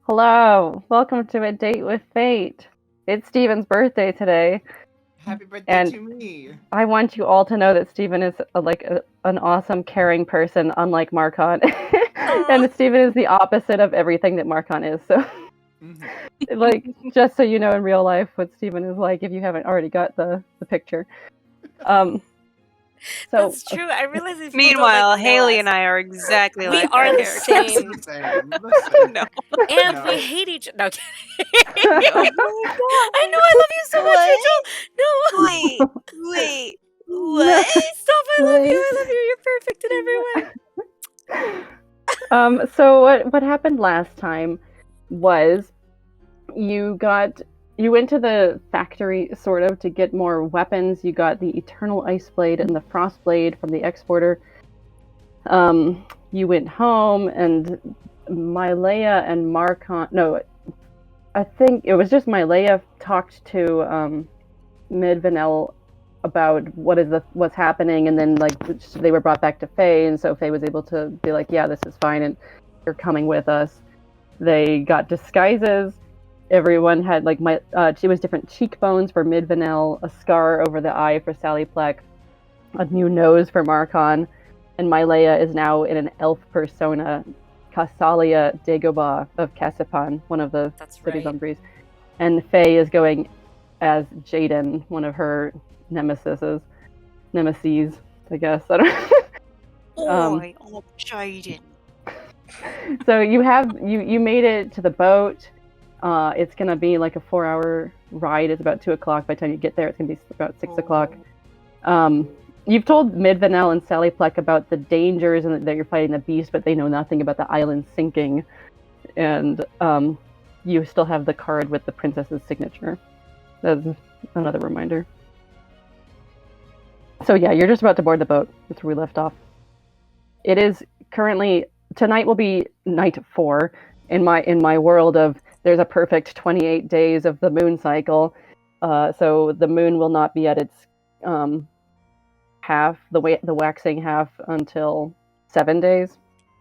Hello, welcome to A Date with Fate. It's Steven's birthday today, Happy birthday and to me. I want you all to know that Steven is an awesome, caring person, unlike Marcon. And Steven is the opposite of everything that Marcon is. So, just so you know in real life what Steven is like, if you haven't already got the picture. So That's true. I realize if Meanwhile, Haley and I are exactly we like are our the characters. same. The same. No. And No. we hate each other. No, kidding. Oh I know, I love you so much, Rachel. No. Wait. What? Stop, I love you. You're perfect in every way. So what happened last time was you went to the factory sort of to get more weapons. You got the Eternal Ice Blade and the Frost Blade from the exporter. You went home and Mylea and Marcon. No, I think it was just Mylea talked to Midvanel about what's happening, and then they were brought back to Faye, and so Faye was able to be like, yeah, this is fine, and you're coming with us. They got disguises. Everyone had she was different cheekbones for Midvanel, a scar over the eye for Sally Pleck, a new nose for Marcon, and Mylea is now in an elf persona, Casalia Dagobah of Cassipan, one of the city Umbries. And Faye is going as Jaden, one of her nemesis, I guess. I don't Jaden. So you made it to the boat. It's gonna be like a 4-hour ride. It's about 2:00. By the time you get there, it's gonna be about 6:00. You've told Midvanel and Sally Pleck about the dangers and that you're fighting the beast, but they know nothing about the island sinking. And you still have the card with the princess's signature. That's another reminder. So yeah, you're just about to board the boat. That's where we left off. It is currently, tonight will be night 4 in my world of there's a perfect 28 days of the moon cycle. So the moon will not be at its half, the waxing half, until 7 days.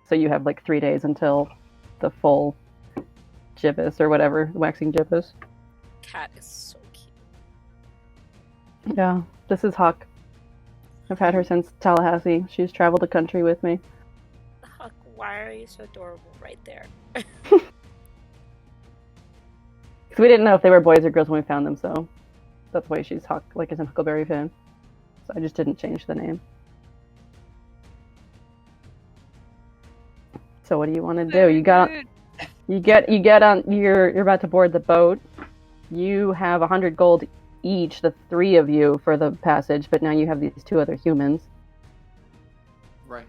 So you have 3 days until the full gibbous or whatever, the waxing gibbous. Cat is so cute. Yeah, this is Huck. I've had her since Tallahassee. She's traveled the country with me. Huck, why are you so adorable right there? Because we didn't know if they were boys or girls when we found them, so that's why she's Huck, as a Huckleberry fan. So I just didn't change the name. So what do you want to do? You're about to board the boat. You have 100 gold each, the 3 of you, for the passage, but now you have these 2 other humans. Right.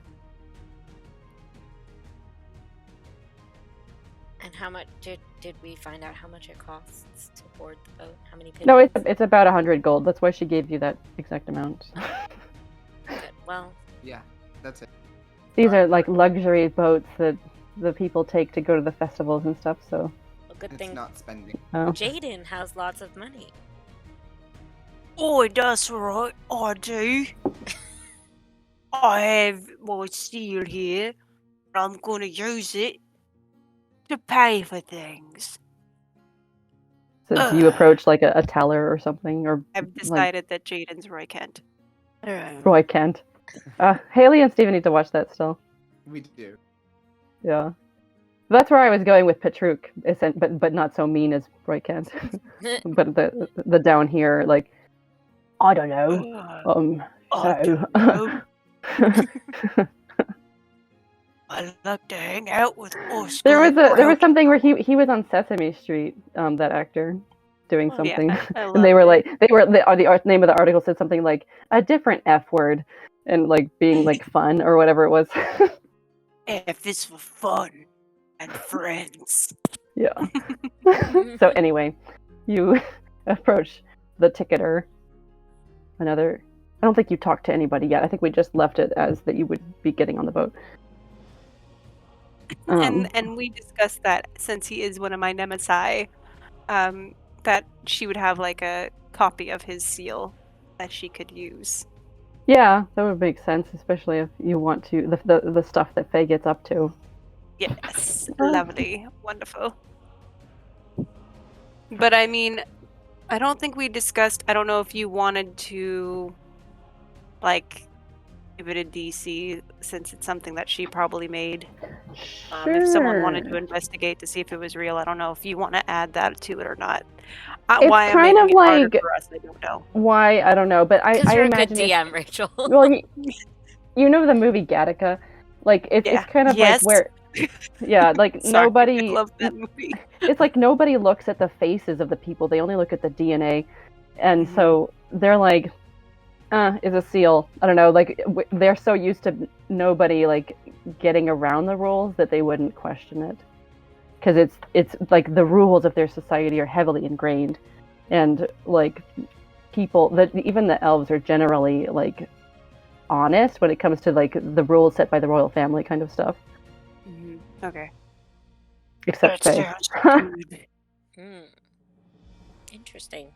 And how much did we find out how much it costs to board the boat? How many people? No, it's about 100 gold. That's why she gave you that exact amount. Good. Well. Yeah, that's it. These are luxury boats that the people take to go to the festivals and stuff. So. A good it's thing. Not spending. Oh. Jaden has lots of money. Oh, that's right. I do. I have my steel here, and I'm gonna use it to pay for things. So do you approach a teller or something, or I've decided that Jaden's Roy Kent. Roy Kent. Haley and Steven need to watch that still. We do. Yeah, that's where I was going with Petruk, but not so mean as Roy Kent. But the down here, I don't know. I like to hang out with us. There was something where he was on Sesame Street, that actor, doing something, yeah, and the name of the article said something like a different F word, and being fun or whatever it was. F is for fun and friends. Yeah. So anyway, you approach the ticketer. I don't think you talked to anybody yet. I think we just left it as that you would be getting on the boat. And we discussed that since he is one of my nemesis, that she would have a copy of his seal that she could use. Yeah, that would make sense, especially if you want to the stuff that Faye gets up to. Yes, lovely, wonderful. But I mean, I don't think we discussed. I don't know if you wanted to, like, give it a DC since it's something that she probably made. If someone wanted to Sure. investigate to see if it was real, I don't know if you want to add that to it or not. It's Why I'm kind making of it harder like for us, I don't know. why I don't know, but Because I you're a good imagine DM, Rachel. well, you know the movie Gattaca, like it's kind of Yes. like where, yeah, like Sorry, I nobody. love that movie. It's like nobody looks at the faces of the people; they only look at the DNA, and Mhm. so they're like, is a seal. I don't know. Like they're so used to nobody like getting around the rules that they wouldn't question it, because it's like the rules of their society are heavily ingrained, and like people that even the elves are generally like honest when it comes to like the rules set by the royal family kind of stuff. Mhm. Okay. Except That Faye. sounds good. Interesting.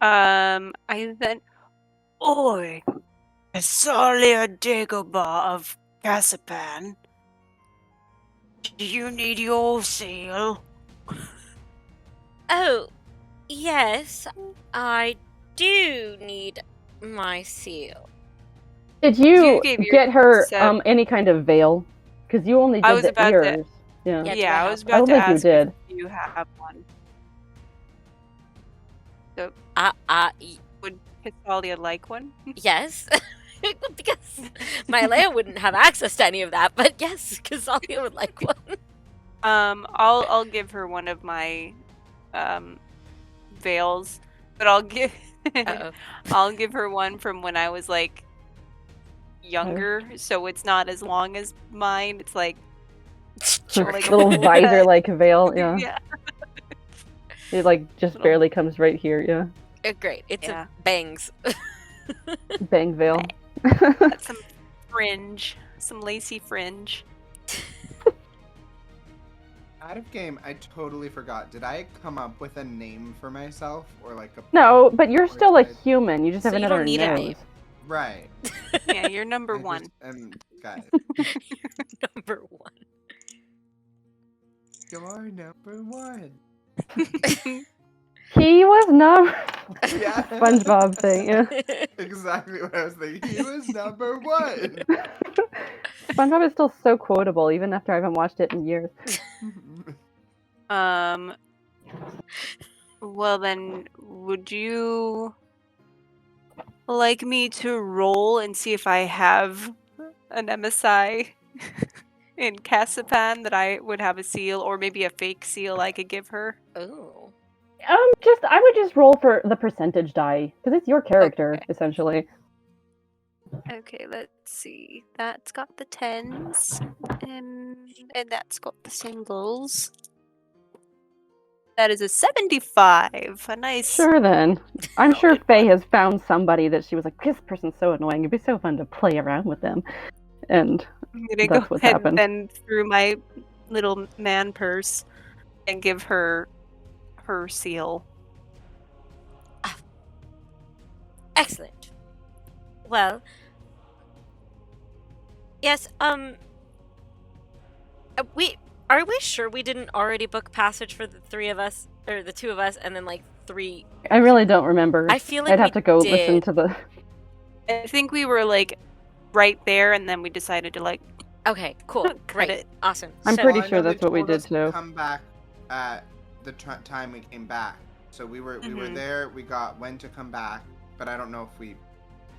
I then. Oi! Salia Dagobah of Casapan. Do you need your seal? Oh, yes, I do need my seal. Did you gave your get her set- any kind of veil? Because you only I did was the about to- ears. Yeah. Yeah, do Yeah, I I have was one? I about don't to think you ask did. if you have one. Would Casalia like one? Yes. Because my Leia wouldn't have access to any of that, but yes, Casalia would like one. I'll give her one of my veils, but I'll give Uh-oh. I'll give her one from when I was like younger, so it's not as long as mine. It's like Sure. like a Little full visor like veil. Yeah. yeah. It like just Little- barely comes right here. Yeah. Great. It's Yeah. a bangs. Bang veil. Got some fringe, some lacy fringe. Out of game, I totally forgot. Did I come up with a name for myself or like a No, but you're still a Or- human. You just So have you another don't need a nose. name. right? Yeah, you're number I one. just am guys. Number one. You're number one. He was not Yeah. SpongeBob thing. Yeah. Exactly what I was thinking. He was number one. SpongeBob is still so quotable, even after I haven't watched it in years. Well then, would you like me to roll and see if I have an MSI in Casapan that I would have a seal, or maybe a fake seal I could give her? Oh. I would just roll for the percentage die because it's your character Okay. essentially. Okay, let's see. That's got the tens, and that's got the singles. That is a 75. A nice. Sure then. I'm sure Faye has found somebody that she was like, this person's so annoying. It'd be so fun to play around with them. And I'm gonna That's go what's ahead happened. then through my little man purse and give her her seal. Excellent. Well, yes, are we sure we didn't already book passage for the three of us, or the two of us, and then like three? I really don't remember. I feel like I'd have to go listen did. to the. I think we were like right there, and then we decided to like Okay, cool, cut great, it. awesome. I'm So- pretty Well, I sure know they that's what we told did us to too. Come back at the time we came back. So we were Mhm. there. We got when to come back, but I don't know if we.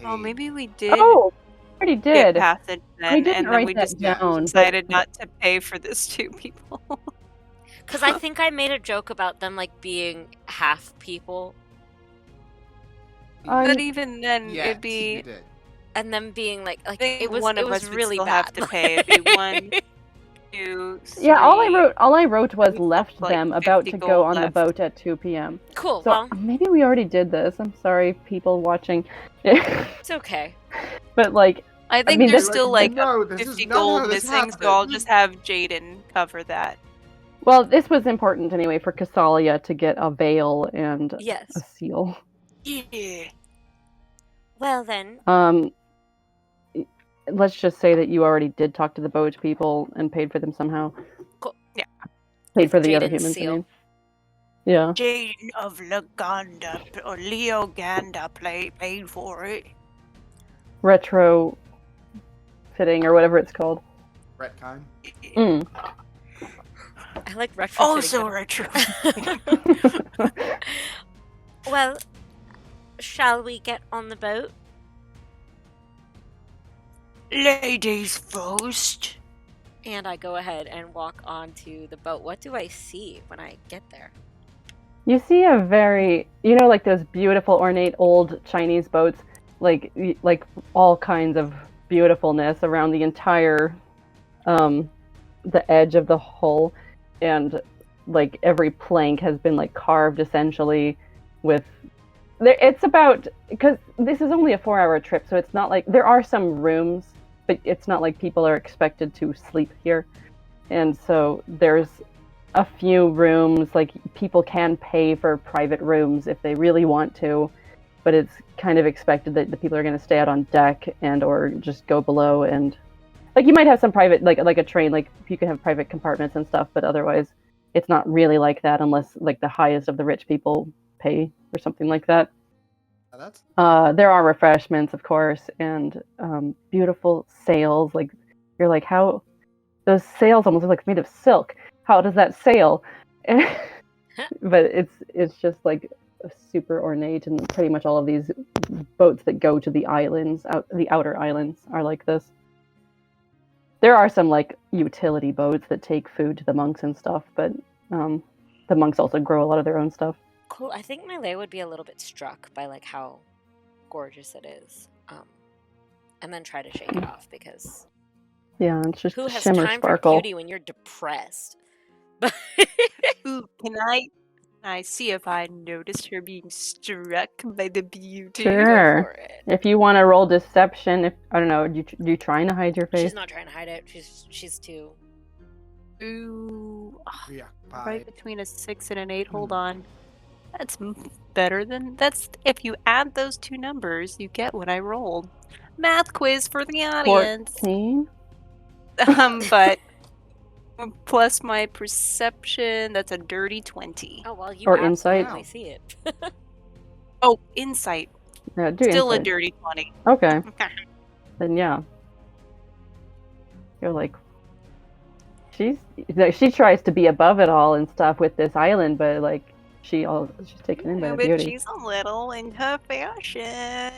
Oh, paid. maybe we did Oh, already get did. passage then, didn't and then write we that just down, but- decided not to pay for this two people. Because I think I made a joke about them like being half people, But even then, Yes, it'd be you did. and them being like I think it was one it of was us would really still bad. have to pay. It'd be 1, 2, 3. Yeah, all I wrote was We still left have, like, them about 50 to go gold on the left. boat at 2 p.m. Cool. So Well, maybe we already did this. I'm sorry, people watching. it's okay. But like, I think mean, there's this- still like no, this 50 is not how gold this missing, so I'll happened. just have Jaden cover that. well, this was important anyway for Casalia to get a veil and Yes. a seal. Yeah. Well then, Let's just say that you already did talk to the boat people and paid for them somehow. paid for the other Jaden's humans. I seal. mean. Yeah. Jaden of Laganda or Leo Ganda paid for it. Retro fitting or whatever it's called. Retcon. Mm. I like retrofitting. Also them. retro. Well, shall we get on the boat? Ladies first. And I go ahead and walk onto the boat. What do I see when I get there? You see a very, like those beautiful, ornate old Chinese boats, like all kinds of beautifulness around the entire, the edge of the hull, and like every plank has been like carved essentially with. It's about, because this is only a 4-hour trip, so it's not like there are some rooms, but it's not like people are expected to sleep here, and so there's a few rooms, like people can pay for private rooms if they really want to, but it's kind of expected that the people are going to stay out on deck and or just go below, and like you might have some private, like a train, like you can have private compartments and stuff, but otherwise it's not really like that unless like the highest of the rich people pay or something like that. There are refreshments, of course, and beautiful sails. Like you're like, how those sails almost look like made of silk. How does that sail? But it's just like super ornate, and pretty much all of these boats that go to the islands, the outer islands, are like this. There are some like utility boats that take food to the monks and stuff, but the monks also grow a lot of their own stuff. Cool. I think Melee would be a little bit struck by like how gorgeous it is, and then try to shake it off because yeah, it's just who has shimmer time sparkle. for beauty when you're depressed? Ooh, can I see if I noticed her being struck by the beauty? Sure. Go for it. If you want to roll deception, I don't know, you trying to hide your face? She's not trying to hide it. She's too. Ooh, Yeah. right between a 6 and an 8. Hold on. That's better than that's. If you add those two numbers, you get what I rolled. Math quiz for the audience. 14? But plus my perception, that's a dirty 20. Oh well, you Or insight? absolutely see it. Oh, insight. Yeah, do Still insight. a dirty 20. Okay. Then yeah. You're like, she tries to be above it all and stuff with this island, but like she's taken in by the But beauty. she's a little in her fashion.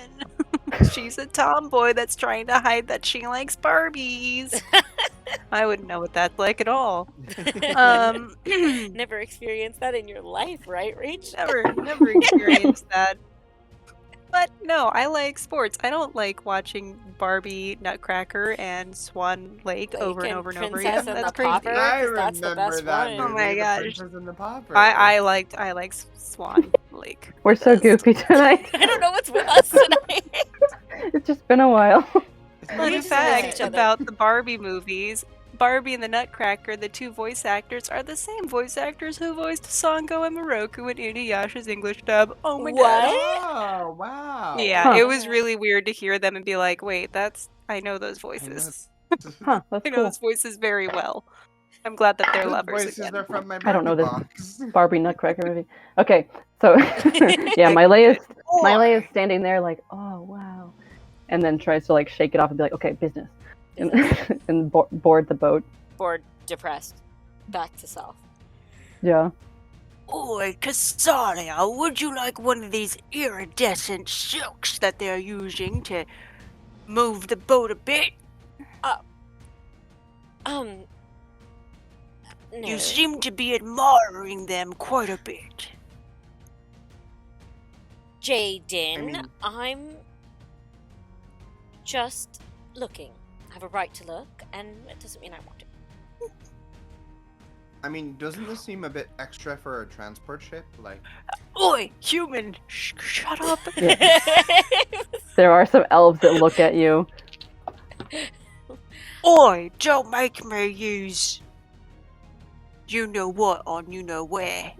She's a tomboy that's trying to hide that she likes Barbies. I wouldn't know what that's like at all. Never experienced that in your life, right, Rach? Never experienced that. But no, I like sports. I don't like watching Barbie, Nutcracker, and Swan Lake over and over and over again. Princess and That's the crazy. Pauper? I That's the remember best that one. movie, Oh my The gosh. Princess and the Pauper. I like Swan Lake. We're so Yes. goofy tonight. I don't know what's with us tonight. It's just been a while. Fun just fact miss each other. about the Barbie movies: Barbie and the Nutcracker, the two voice actors are the same voice actors who voiced Songo and Moroku in Inuyasha's English dub. Oh my What? god! Oh, wow. Yeah, Huh. it was really weird to hear them and be like, "Wait, I know those voices. Huh, that's I know cool. those voices very well." I'm glad that they're Those lovers voices again. are from my I don't know Barbie this. box. Barbie Nutcracker movie. Okay, so yeah, Mylea's standing there like, oh wow, and then tries to like shake it off and be like, okay, business, and board the boat. Bored, depressed, back to self. Yeah. Oi, Casalia, would you like one of these iridescent silks that they're using to move the boat a bit? No. You seem to be admiring them quite a bit. Jaden, I'm just looking. I have a right to look, and it doesn't mean I want to. I mean, doesn't this seem a bit extra for a transport ship? Like, Oi, human, shut up. There are some elves that look at you. Oi, don't make me use you know what on you know where.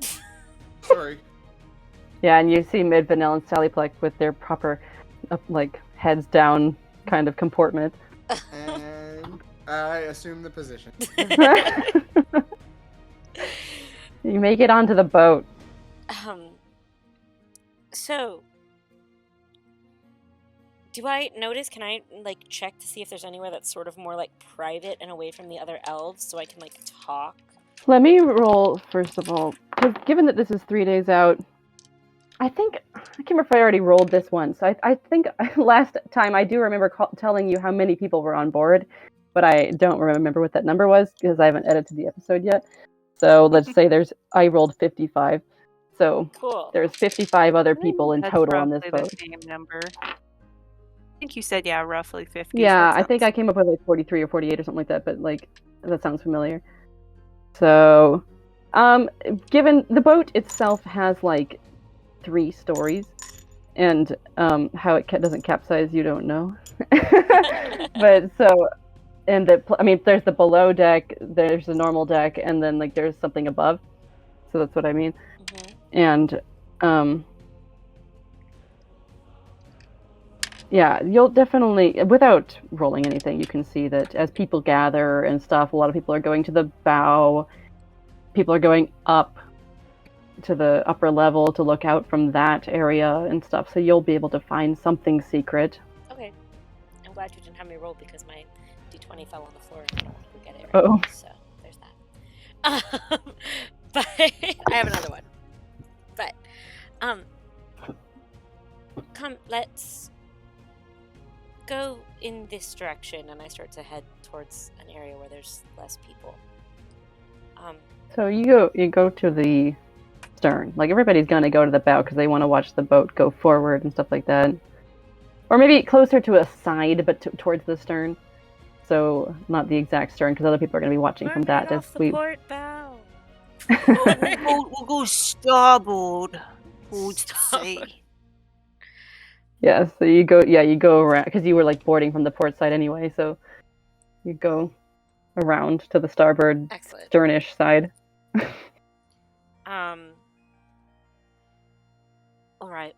sorry. Yeah, and you see Mid, Vanilla, and Sallyplex with their proper, like, heads down kind of comportment. And I assume the position. You make it onto the boat. So, do I notice, can I, like, check to see if there's anywhere that's sort of more, like, private and away from the other elves so I can, like, talk? Let me roll, first of all, because given that this is 3 days out, I can't remember if I already rolled this once. I think last time I do remember telling you how many people were on board, but I don't remember what that number was because I haven't edited the episode yet. So let's say I rolled 55. So Cool. there's 55 other people in total on this boat. That's roughly the same number. I think you said, yeah, roughly 50. Yeah, so I think I came up with like 43 or 48 or something like that, but like that sounds familiar. So, given the boat itself has like 3 stories, and how it doesn't capsize, you don't know. But so, and there's the below deck, there's the normal deck, and then like there's something above. So that's what I mean. And yeah, you'll definitely, without rolling anything, you can see that as people gather and stuff, a lot of people are going to the bow. People are going up to the upper level to look out from that area and stuff, so you'll be able to find something secret. Okay. I'm glad you didn't have me roll because my d20 fell on the floor and I don't want to get it. Oh. So, there's that. But I have another one. But, let's go in this direction, and I start to head towards an area where there's less people. So you go to the stern. Like everybody's gonna go to the bow because they want to watch the boat go forward and stuff like that, or maybe closer to a side, but towards the stern. So not the exact stern, because other people are gonna be watching from that. As we port bow. we'll go starboard towards the sea. Yeah, so you go around, because you were like boarding from the port side anyway, so you go around to the starboard sternish side. All right.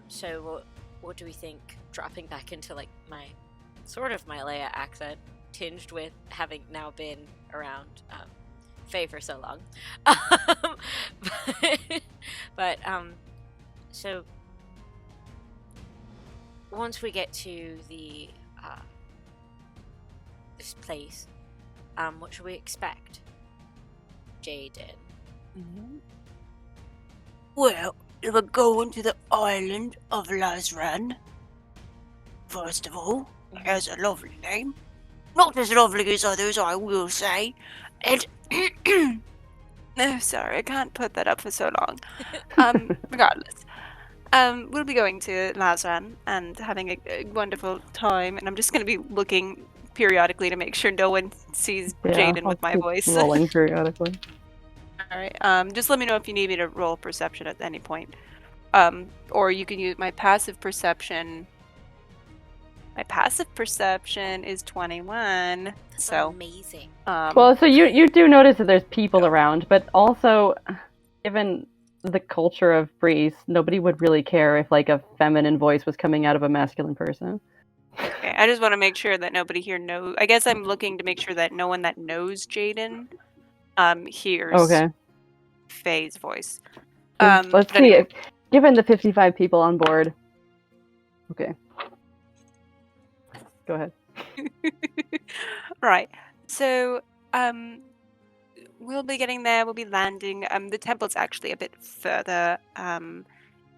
So what do we think? Dropping back into like my Leia accent, tinged with having now been around Faye for so long. But so once we get to the this place, what should we expect, Jaden? Well, we're going to the island of Lazran. First of all, it has a lovely name. Not as lovely as others, I will say. And no, sorry, I can't put that up for so long. Regardless. We'll be going to Lazran and having a wonderful time, and I'm just going to be looking periodically to make sure no one sees Jaden with my voice. Rolling periodically. Alright, just let me know if you need me to roll perception at any point. Or you can use my passive perception. My passive perception is 21. That's so amazing. Well, so you do notice that there's people around, but also, given the culture of Breeze, nobody would really care if like a feminine voice was coming out of a masculine person. Okay, I just want to make sure that nobody here knows. I guess I'm looking to make sure that no one that knows Jaden hears Faye's voice. Let's see. Anyway. Given the 55 people on board. Okay. Go ahead. Right. So, we'll be getting there. We'll be landing. The temple's actually a bit further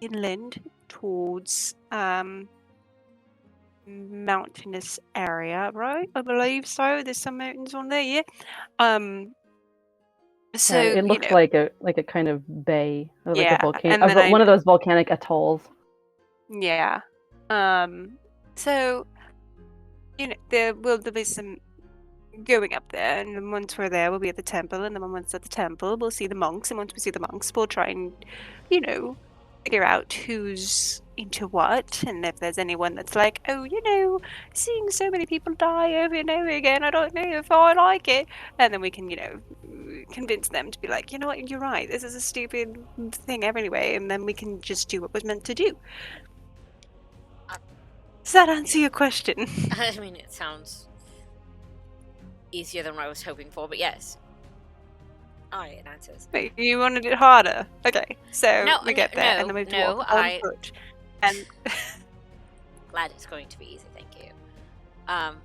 inland towards mountainous area, right? I believe so. There's some mountains on there, yeah. So it looks like a kind of bay, or like a volcano, and one of those volcanic atolls. Yeah. So there'll be some going up there, and then once we're there, we'll be at the temple, and then once at the temple, we'll see the monks, and once we see the monks, we'll try and, figure out who's into what, and if there's anyone that's like, seeing so many people die over and over again, I don't know if I like it, and then we can, convince them to be like, you know what, you're right, this is a stupid thing anyway, and then we can just do what was meant to do. Does that answer your question? I mean, it sounds easier than what I was hoping for, but yes. Alright, answers. Wait, you wanted it harder? Okay, so No, we get there, and then we have to walk on I- foot. And Glad it's going to be easy, thank you.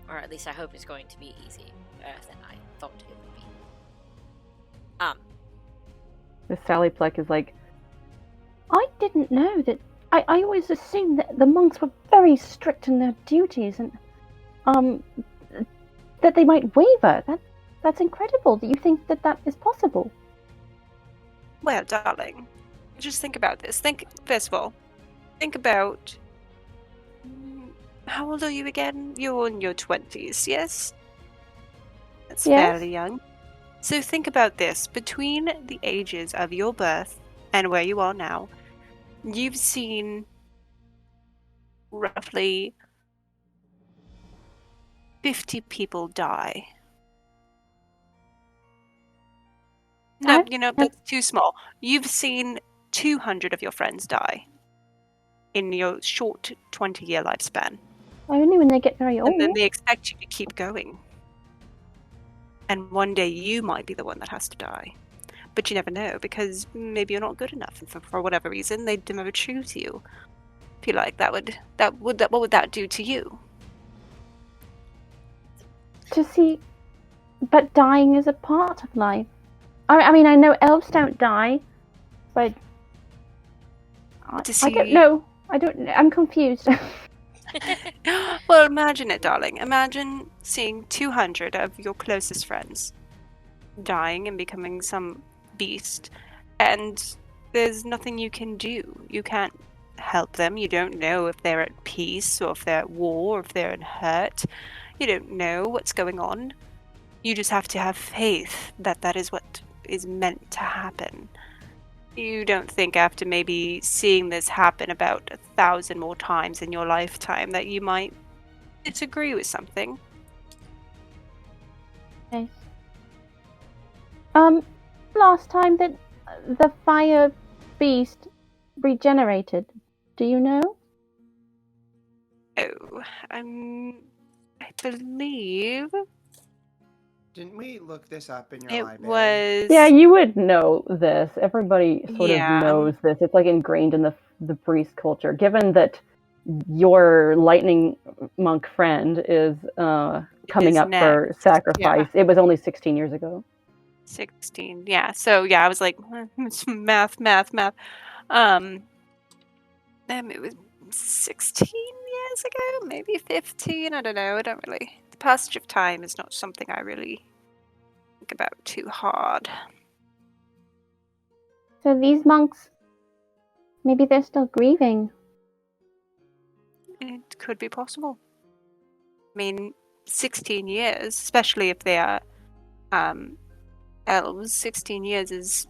Or at least I hope it's going to be easier than I thought it would be. The Sally Pleck is like, I didn't know that. I always assumed that the monks were very strict in their duties and that they might waver. That's incredible. Do you think that that is possible? well, darling, just think about this. First of all, think about how old are you again? You're in your 20s, yes? That's Yes. fairly young. So think about this. Between the ages of your birth and where you are now, you've seen roughly 50 people die. No, that's too small. You've seen 200 of your friends die in your short 20-year lifespan. Only when they get very old. And then they expect you to keep going. And one day you might be the one that has to die. But you never know, because maybe you're not good enough, and for whatever reason, they never choose you. I feel like what would that do to you? To see, but dying is a part of life. I mean, I know elves don't die, but I don't know. I'm confused. Well, imagine it, darling. Imagine seeing 200 of your closest friends dying and becoming some beast, and there's nothing you can do. You can't help them. You don't know if they're at peace or if they're at war or if they're in hurt. You don't know what's going on. You just have to have faith that that is what is meant to happen. You don't think after maybe seeing this happen about 1,000 more times in your lifetime that you might disagree with something? Yes. Last time that the fire beast regenerated, do you know? Oh, I believe Didn't we look this up in your it library? was. Yeah, you would know this. Everybody sort Yeah. of knows this. It's like ingrained in the priest culture. Given that your lightning monk friend is coming up for sacrifice, it was only 16 years ago. 16, yeah. So yeah, I was like, math. It was 16 years ago, maybe 15. I don't know. I don't really. The passage of time is not something I really think about too hard. So these monks, maybe they're still grieving. It could be possible. I mean, 16 years, especially if they are elves, 16 years is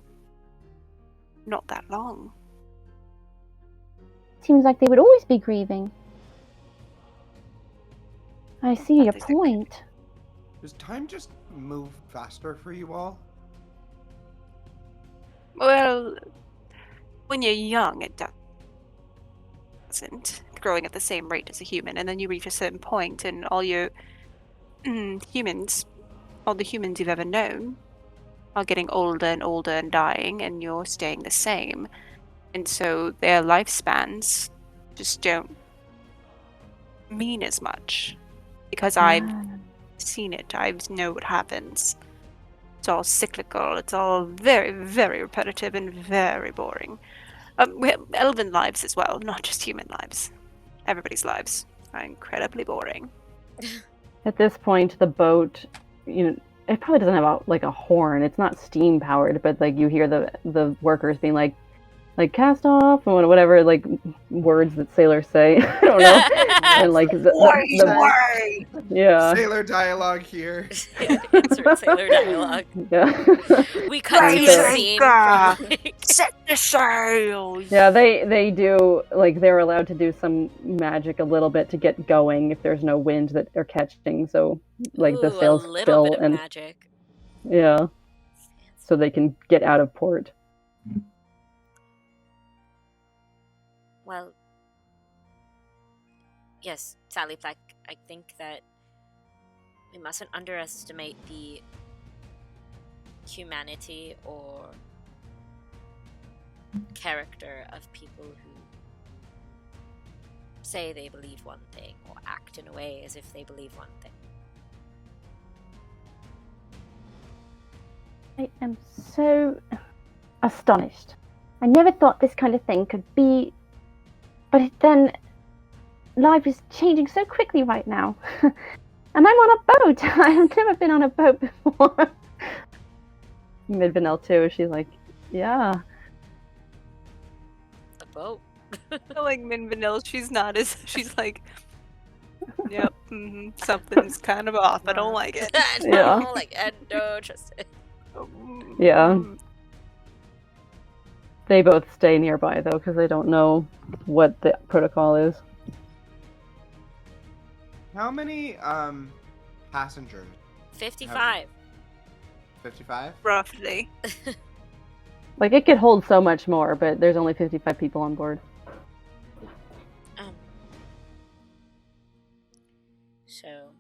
not that long. Seems like they would always be grieving. I see your point. Does time just move faster for you all? Well, when you're young, it doesn't. Growing at the same rate as a human, and then you reach a certain point, and all your humans, all the humans you've ever known, are getting older and older and dying, and you're staying the same. And so their lifespans just don't mean as much. Because I've seen it, I know what happens. It's all cyclical, it's all very, very repetitive and very boring. We have elven lives as well, not just human lives. Everybody's lives are incredibly boring. At this point, the boat, it probably doesn't have a horn. It's not steam powered, but like you hear the workers being like cast off or whatever words that sailors say. I don't know. And yeah. Sailor dialogue here. Insert sailor dialogue. Yeah. We cut to a scene. Set the sails. Yeah, they do they're allowed to do some magic a little bit to get going if there's no wind that they're catching. So the sails fill and magic. Yeah. So they can get out of port. Well, yes, Sally Black, I think that we mustn't underestimate the humanity or character of people who say they believe one thing or act in a way as if they believe one thing. I am so astonished. I never thought this kind of thing could be. But then, life is changing so quickly right now. And I'm on a boat! I've never been on a boat before. Midvanel too, she's like, yeah. A boat. Like Min Vanilla, she's not as she's like, yep, something's kind of off. I don't like it. I Yeah. don't like it. I don't trust it. Yeah. They both stay nearby though, because they don't know what the protocol is. How many passengers? 55. 55? Roughly. Like, it could hold so much more, but there's only 55 people on board. So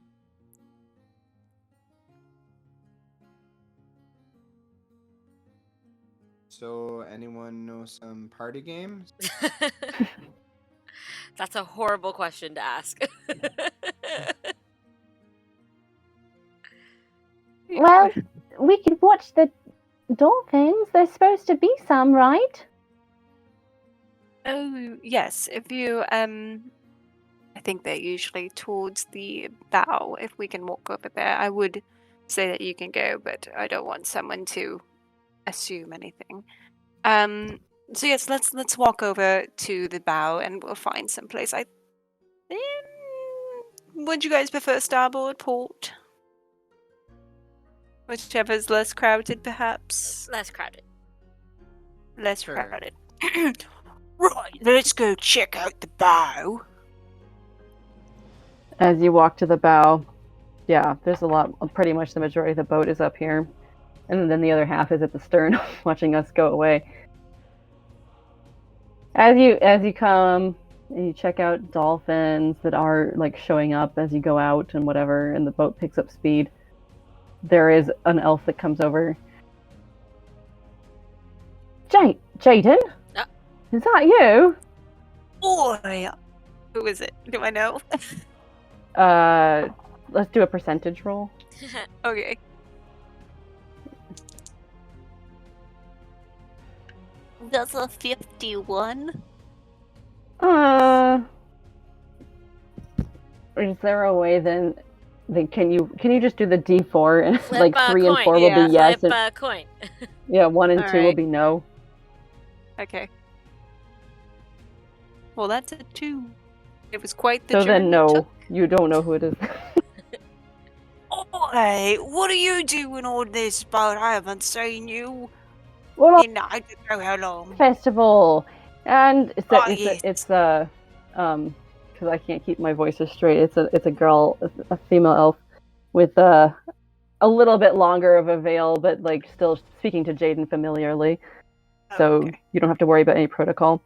So, anyone know some party games? that's a horrible question to ask. Well, we could watch the dolphins. There's supposed to be some, right? Oh yes, if you I think they're usually towards the bow. If we can walk over there, I would say that you can go, but I don't want someone to assume anything. So yes, let's walk over to the bow and we'll find some place. Would you guys prefer starboard, port? Whichever's less crowded, perhaps. Less crowded. Less Sure. crowded. Right, let's go check out the bow. As you walk to the bow, yeah, there's a lot, pretty much the majority of the boat is up here. And then the other half is at the stern, watching us go away. As you come, and you check out dolphins that are, like, showing up as you go out and whatever, and the boat picks up speed. There is an elf that comes over. Jaden? Is that you? Boy! Who is it? Do I know? Let's do a percentage roll. Okay. That's a 51. Is there a way then can you just do the D4 and Flip like a 3 and coin. 4 will be yes, Flip and a coin. yeah, 1 and 2 will Alright. be no. Okay. Well, that's a 2. It was quite the So journey then it no, took. you don't know who it is. Hey, what are you doing on this boat? I haven't seen you Well, in I don't know how long. festival, and Yes. it's because I can't keep my voices straight. It's a girl, a female elf, with a little bit longer of a veil, but like still speaking to Jaden familiarly. So Okay. you don't have to worry about any protocol.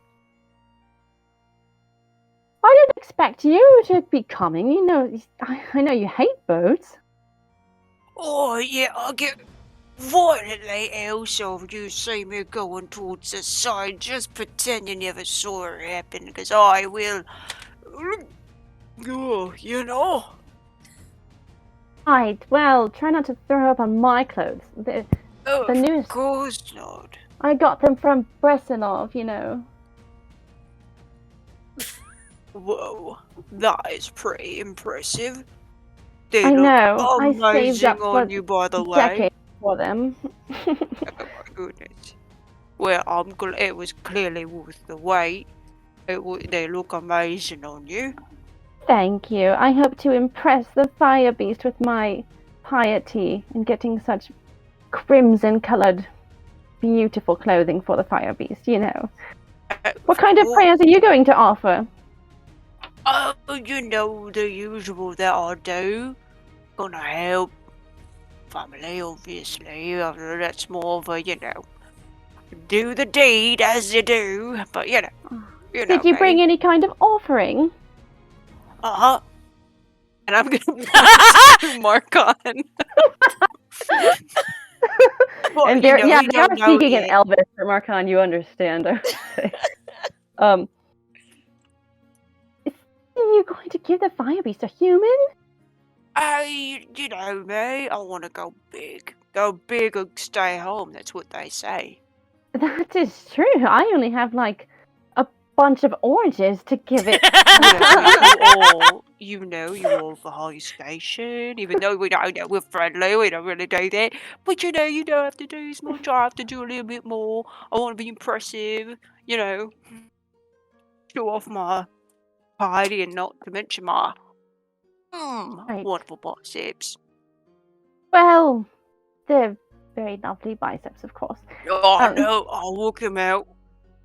I didn't expect you to be coming. You know, I know you hate boats. Oh, yeah, I get violently ill, so if you see me going towards the side, just pretend you never saw it happen, because I will. Oh, you know. Right. Well, try not to throw up on my clothes. The Of newest. course not. I got them from Bresinov, you know. Whoa, that is pretty impressive. They I look know. I saved amazing up on for you, by the way. decades for them. Oh my goodness. Well, I'm glad it was clearly worth the wait. They look amazing on you. Thank you. I hope to impress the fire beast with my piety in getting such crimson-colored, beautiful clothing for the fire beast, you know. What kind of course. prayers are you going to offer? Oh, you know, the usual that I do. Gonna help family, obviously. That's more of a, you know, do the deed as you do. But, you know. Did you bring any kind of offering? Uh-huh. And I'm gonna Marcon. Well, And you they're know, yeah, we they are don't know speaking in yet. Elvish, but Marcon, you understand. I would say. Is you going to give the fire beast a human? You know me, I want to go big. Go big or stay home, that's what they say. That is true. I only have like a bunch of oranges to give it. You all for high station, even though we don't know we're friendly, we don't really do that. But you know, you don't have to do as much, I have to do a little bit more. I want to be impressive, you know. Show off my piety and not to mention my Right. wonderful biceps. Well, they're very lovely biceps, of course. Oh no, I'll walk him out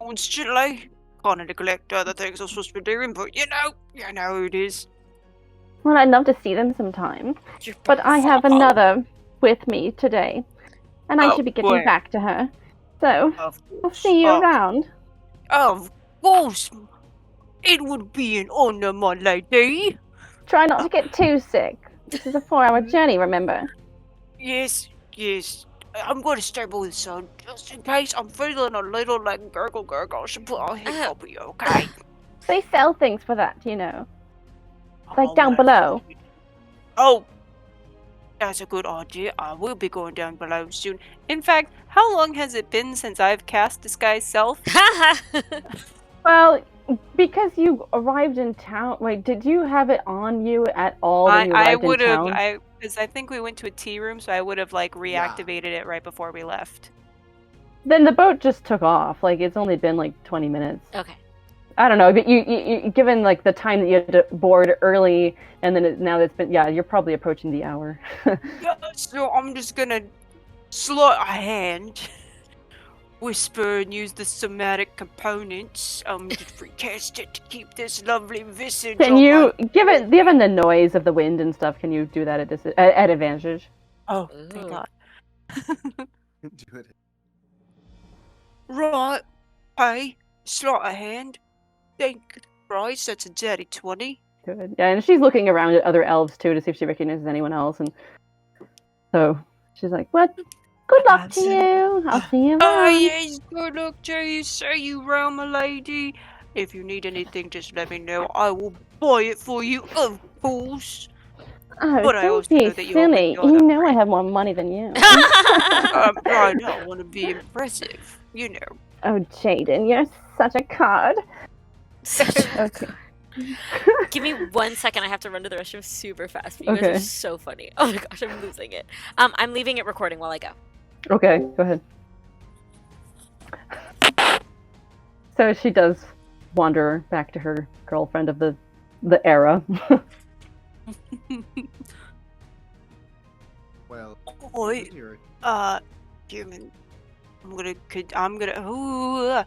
constantly. Kind of neglect other things I'm supposed to be doing, but you know who it is. Well, I'd love to see them sometime. Your But I have another with me today, and I Oh, should be getting where? back to her. So, Of I'll course. see you around. Of course. It would be an honor, my lady. Try not to get too sick. This is a 4-hour journey, remember? Yes. I'm going to stay by the sun, just in case I'm feeling a little like gurgle. I should put on his copy, okay? They sell things for that, you know. Like Oh, down that's below. good. Oh, that's a good idea. I will be going down below soon. In fact, how long has it been since I've cast Disguise Self? Well, because you arrived in town. Wait, did you have it on you at all when you I arrived would in have. town? Because I think we went to a tea room, so I would have like reactivated it right before we left. Then the boat just took off. Like it's only been like 20 minutes. Okay. I don't know, but you given like the time that you had to board early, and then now it's been you're probably approaching the hour. Yeah, so I'm just gonna slot a hand, whisper, and use the somatic components. Just recast it to keep this lovely visage. Can on you my... given the noise of the wind and stuff? Can you do that at advantage? Oh, Ooh. thank God. Do it. Right, hey, slot a hand. Thank Christ, that's a dirty 20. Good. Yeah, and she's looking around at other elves too to see if she recognizes anyone else, and so she's like, "What? Good luck to you. I'll see you around." Oh, yes, good luck to you. See you round, my lady. If you need anything, just let me know. I will buy it for you, of course. Oh, But I don't also be know that you're silly. you're You the know I friend. have more money than you. I don't want to be impressive, you know. Oh, Jaden, you're such a card. Okay. Give me 1 second. I have to run to the restroom super fast. But you guys Okay. are so funny. Oh my gosh, I'm losing it. I'm leaving it recording while I go. Okay, go ahead. So she does wander back to her girlfriend of the era. Well, Oi, here. human. I'm gonna.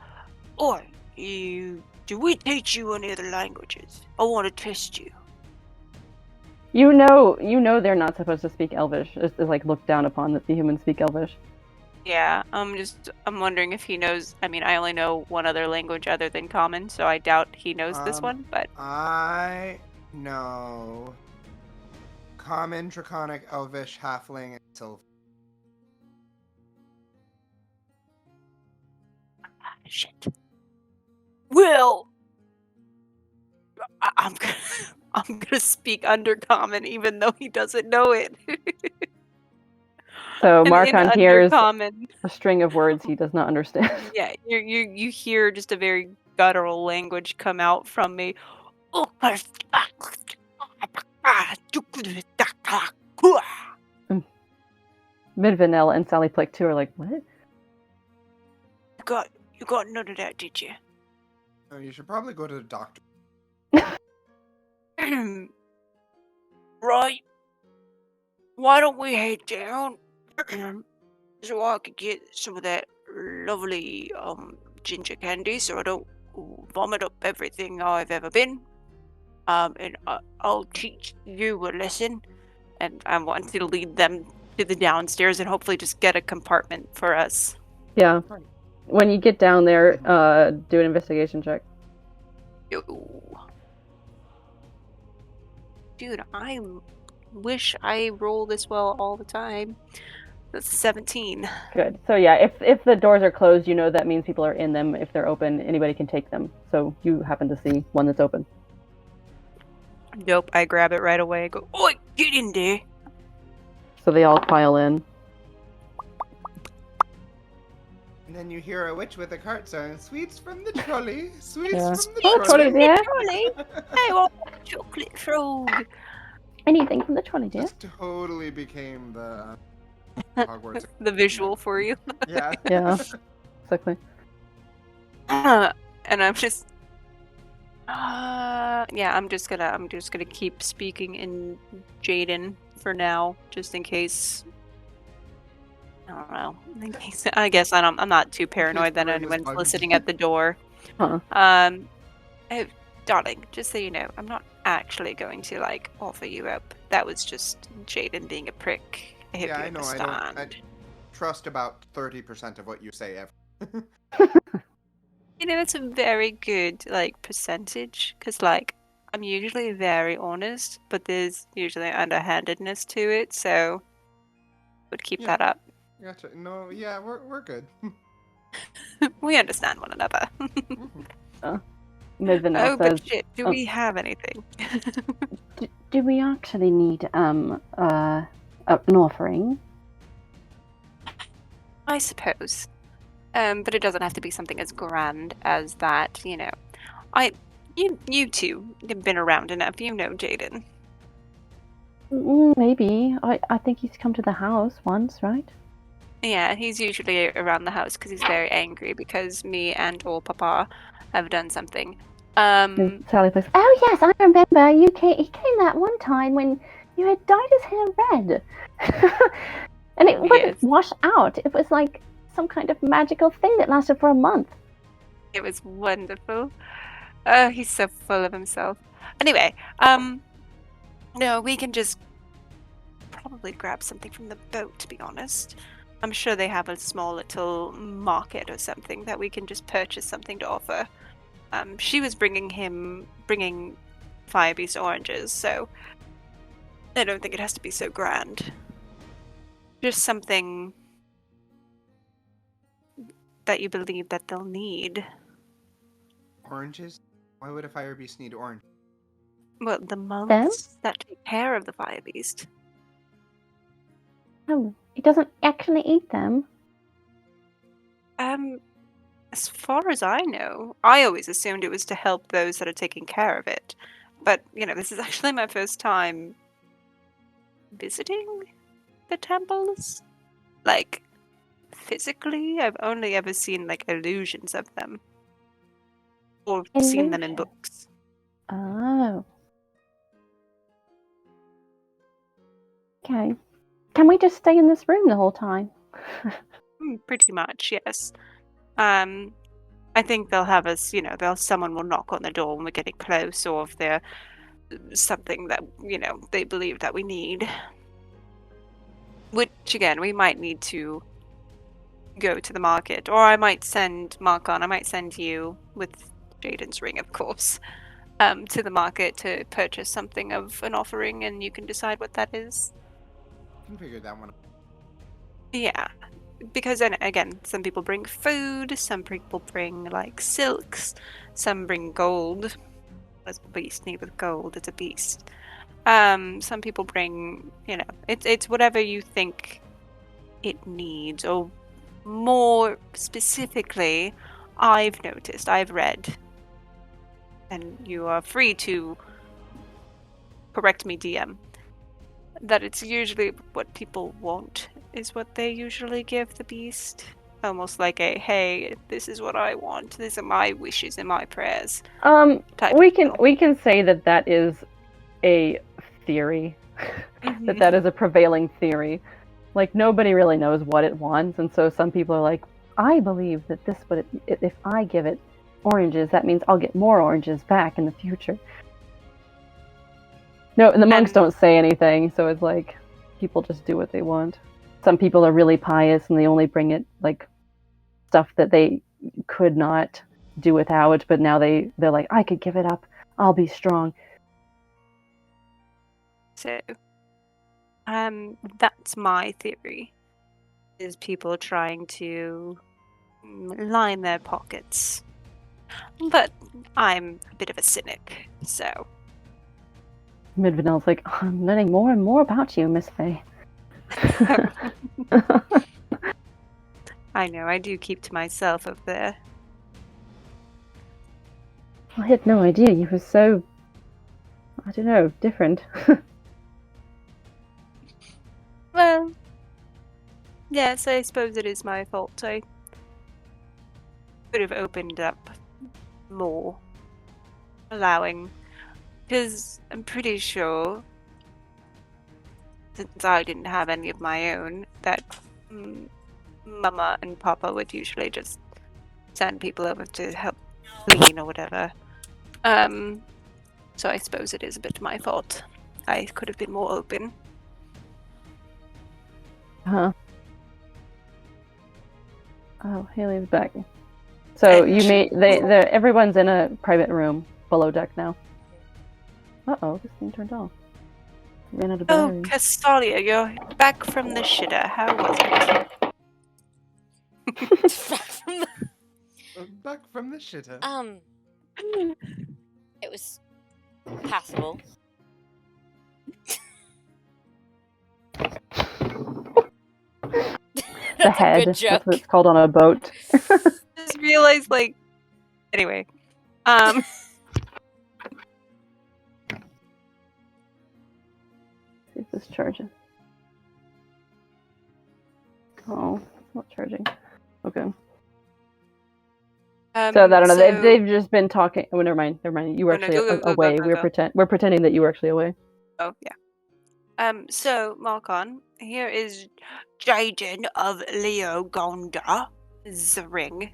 Oi, you. Do we teach you any other languages? I want to test you. You know they're not supposed to speak Elvish. It's like looked down upon that the humans speak Elvish. Yeah, I'm wondering if he knows. I mean, I only know one other language other than Common, so I doubt he knows this one, but. I know Common, Draconic, Elvish, Halfling, and Sylvan. Shit. Well, I'm gonna speak Undercommon, even though he doesn't know it. So And in Marcon hears Undercommon, a string of words he does not understand. yeah, you hear just a very guttural language come out from me. Midvanel and Sally Plick too are like, what? You got none of that, did you? Oh, you should probably go to the doctor. Right. Why don't we head down so I could get some of that lovely ginger candy so I don't vomit up everything I've ever been. And I'll teach you a lesson. And I want to lead them to the downstairs and hopefully just get a compartment for us. Yeah. When you get down there, do an investigation check. Dude, I wish I roll this well all the time. That's 17. Good. So yeah, if the doors are closed, you know that means people are in them. If they're open, anybody can take them. So you happen to see one that's open. Nope, I grab it right away. Go, oi, get in there. So they all pile in. And then you hear a witch with a cart saying, "Sweets from the trolley, sweets Yeah. from the Oh, trolley." trolley dear. Trolley, I want a chocolate frog. Anything from the trolley, dear? Just totally became the Hogwarts. The visual for you. Yeah. Yeah. Exactly. And I'm just I'm just gonna keep speaking in Jaden for now, just in case. I don't know. In case, I guess I'm not too paranoid that Brain was anyone's bugged. listening at the door. Huh. Oh, darling, just so you know, I'm not actually going to offer you up. That was just Jaden being a prick. I hope Yeah, you I know. understand. I trust about 30% of what you say ever. You know, it's a very good percentage because I'm usually very honest, but there's usually underhandedness to it, so would keep Yeah. that up. Gotcha. No, yeah, we're good. We understand one another. Midvanel Oh, but says, shit, do we have anything? do we actually need an offering? I suppose. But it doesn't have to be something as grand as that, you know. You two have been around enough, you know Jaden. Maybe. I think he's come to the house once, right? Yeah, he's usually around the house because he's very angry because me and or Papa have done something. Sally plays, oh yes, I remember. He came that one time when you had dyed his hair red. And it wouldn't wash out. It was like some kind of magical thing that lasted for a month. It was wonderful. He's so full of himself. Anyway, no, we can just probably grab something from the boat, to be honest. I'm sure they have a small little market or something that we can just purchase something to offer. She was bringing Fire Beast oranges, so I don't think it has to be so grand. Just something that you believe that they'll need. Oranges? Why would a fire beast need orange? Well, the monks that take care of the Fire Beast. Oh, he doesn't actually eat them. As far as I know, I always assumed it was to help those that are taking care of it. But, you know, this is actually my first time visiting the temples. Physically, I've only ever seen, illusions of them. Or seen them in books. Oh. Okay. Can we just stay in this room the whole time? Pretty much, yes. I think they'll have us, someone will knock on the door when we're getting close, or if they're something that, they believe that we need. Which, again, we might need to go to the market. Or I might send Marcon, I might send you, with Jaden's ring, of course, to the market to purchase something of an offering, and you can decide what that is. I can figure that one out. Yeah. Because, again, some people bring food, some people bring, silks, some bring gold. What does a beast need with gold? It's a beast. Some people bring, it's whatever you think it needs, or more specifically, I've read, and you are free to correct me, DM, that it's usually what people want is what they usually give the beast. Almost like a, hey, this is what I want. These are my wishes and my prayers. We can say that is a theory. Mm-hmm. that is a prevailing theory. Nobody really knows what it wants, and so some people are like, I believe that if I give it oranges, that means I'll get more oranges back in the future. No, and the monks don't say anything, so it's like people just do what they want. Some people are really pious and they only bring it stuff that they could not do without, but now they're like, I could give it up. I'll be strong. So, that's my theory. is people trying to line their pockets. But I'm a bit of a cynic, so. Midvanel's like, I'm learning more and more about you, Miss Faye. I know, I do keep to myself up there. I had no idea you were so, I don't know, different. Well, yes, I suppose it is my fault. I could have opened up more, allowing, because I'm pretty sure, since I didn't have any of my own, that Mama and Papa would usually just send people over to help clean or whatever. So I suppose it is a bit my fault. I could have been more open. Huh. Oh, Haley's back. So you made everyone's in a private room below deck now. Uh-oh, this thing turned off. Ran out of Oh, battery. Castalia, you're back from the shitter. How was it? Back from the shitter. It was passable. The head. Good joke. That's what it's called on a boat. Just realized, like, anyway. See if this charges. Oh, it's not charging. Okay. So I don't know. They've just been talking. Oh, never mind. You were actually away. We're pretending that you were actually away. Oh yeah. So Marcon, here is Jaden of Leo Gonda's ring.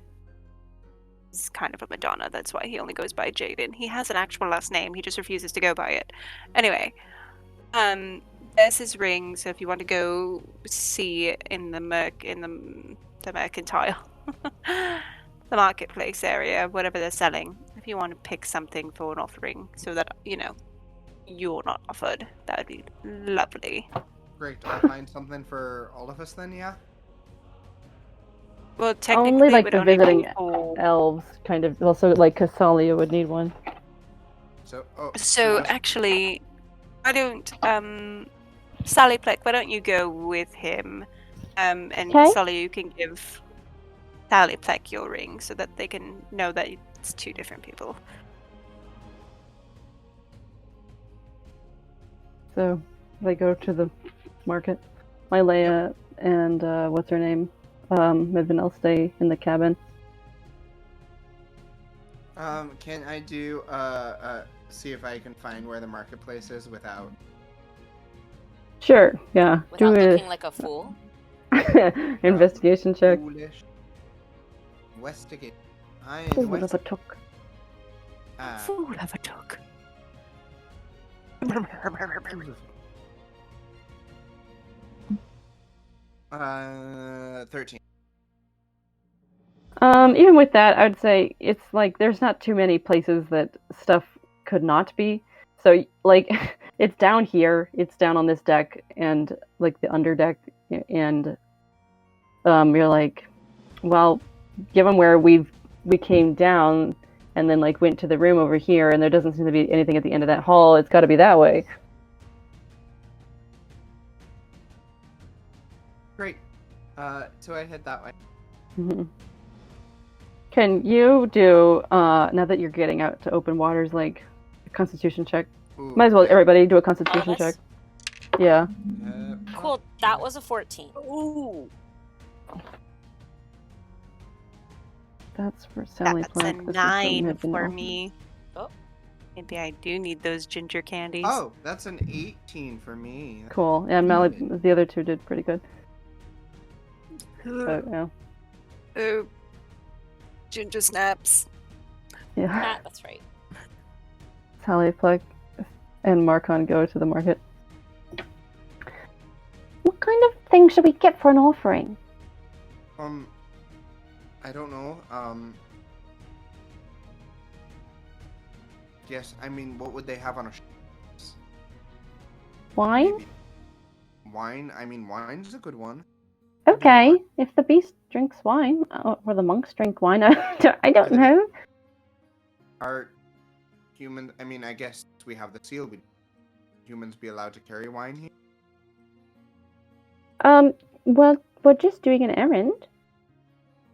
He's kind of a Madonna. That's why he only goes by Jaden. He has an actual last name. He just refuses to go by it. Anyway, there's his ring. So if you want to go see it in the mercantile. The marketplace area, whatever they're selling, if you want to pick something for an offering so that, you're not offered, that would be lovely. Great, I'll find something for all of us then, yeah? Well, technically, only like the visiting elves, kind of. Also, like Castalia would need one. So actually, why don't, Sally Pleck, why don't you go with him, and Castalia, you can give Sally Pleck your ring so that they can know that it's two different people. So they go to the market. My Leia and what's her name? Midvanel stay in the cabin. Can I do see if I can find where the marketplace is without? Sure. Yeah. Without looking like a fool. Investigation check. Foolish. Investigate. Fool of a took. Fool of a took. 13. Even with that, I would say it's like there's not too many places that stuff could not be. So like it's down here, it's down on this deck and like the underdeck, and you're like, well, given where we came down and then like went to the room over here, and there doesn't seem to be anything at the end of that hall, it's got to be that way. Great. So I head that way. Mm-hmm. Can you do, now that you're getting out to open waters, like a constitution check? Ooh, Might as well yeah. everybody do a constitution check. Yeah. Cool, that was a 14. Ooh. That's for Sally That's Plack. a This is 9 from for Midvanel. me. Oh. Maybe I do need those ginger candies. Oh, that's an 18 for me. Cool. Yeah, Mally, the other two did pretty good. So, yeah. Oh. Ginger snaps. Yeah. Ah, that's right. Sally Plack and Marcon go to the market. What kind of thing should we get for an offering? I don't know. Yes, I mean, what would they have on a Wine? Maybe. Wine? I mean, wine's a good one. Okay, if the beast drinks wine, or the monks drink wine, I don't know. Are humans? I mean, I guess we have the seal. Would humans be allowed to carry wine here? Well, we're just doing an errand.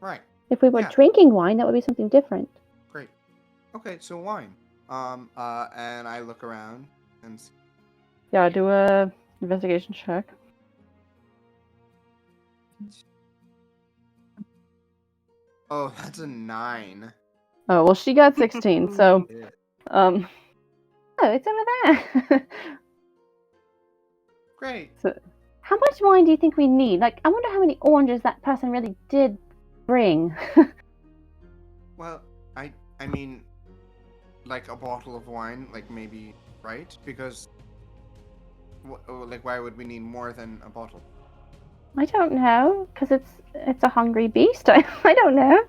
Right. If we were Yeah. drinking wine, that would be something different. Great. Okay, so wine. And I look around and see. Yeah, do a investigation check. Oh, that's a 9. Oh, well, she got 16, so, Yeah. oh, it's over there. Great. So, how much wine do you think we need? Like, I wonder how many oranges that person really did bring. Well, I mean, like a bottle of wine, like maybe, right? Because, like, why would we need more than a bottle? I don't know, because it's a hungry beast. I don't know.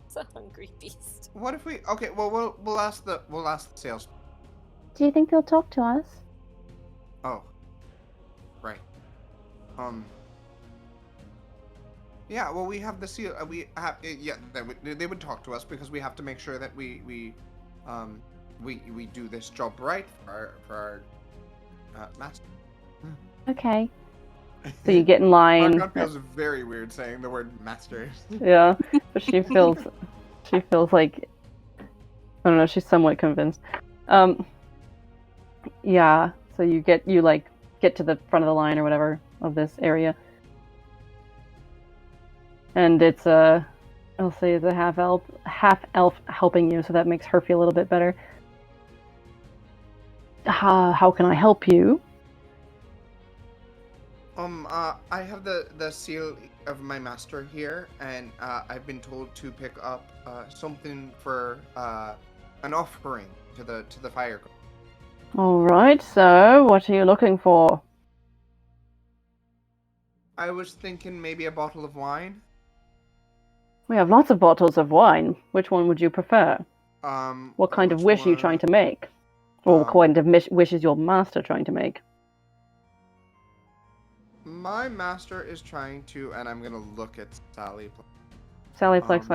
It's a hungry beast. What if we? Okay, well, we'll ask the sales. Do you think they'll talk to us? Oh, right. Yeah, well, we have the seal. We have. Yeah, they would talk to us because we have to make sure that we do this job right for our master. Okay. So you get in line. Marcon feels very weird saying the word master. Yeah, but she feels like, I don't know, she's somewhat convinced. Yeah, so you get to the front of the line or whatever of this area. And it's I'll say it's a half elf helping you, so that makes her feel a little bit better. How can I help you? I have the seal of my master here, and I've been told to pick up something for an offering to the fire god. All right. So, what are you looking for? I was thinking maybe a bottle of wine. We have lots of bottles of wine. Which one would you prefer? What kind of which wish are you trying to make? Or what kind of wish is your master trying to make? My master is trying to, and I'm gonna look at Sally. Sally Fleck's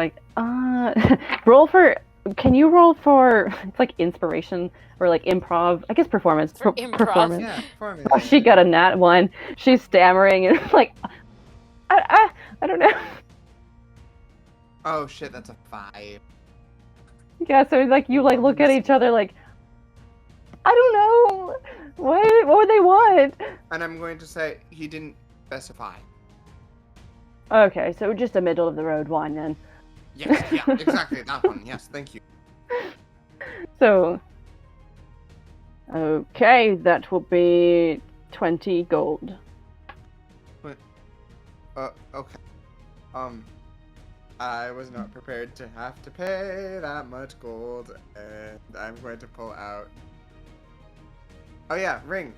roll for. Can you roll for? It's like inspiration or like improv. I guess performance. For improv. Performance. Yeah, performance. Oh, she got a nat 1. She's stammering and like, I don't know. Oh shit, that's a 5. Yeah, so like you like look at each other like, I don't know. What would they want? And I'm going to say he didn't specify. Okay, so just a middle of the road wine then. Yes, yeah, exactly that one. Yes, thank you. So, okay, that will be 20 gold. Okay. I was not prepared to have to pay that much gold, and I'm going to pull out. Oh yeah, ring.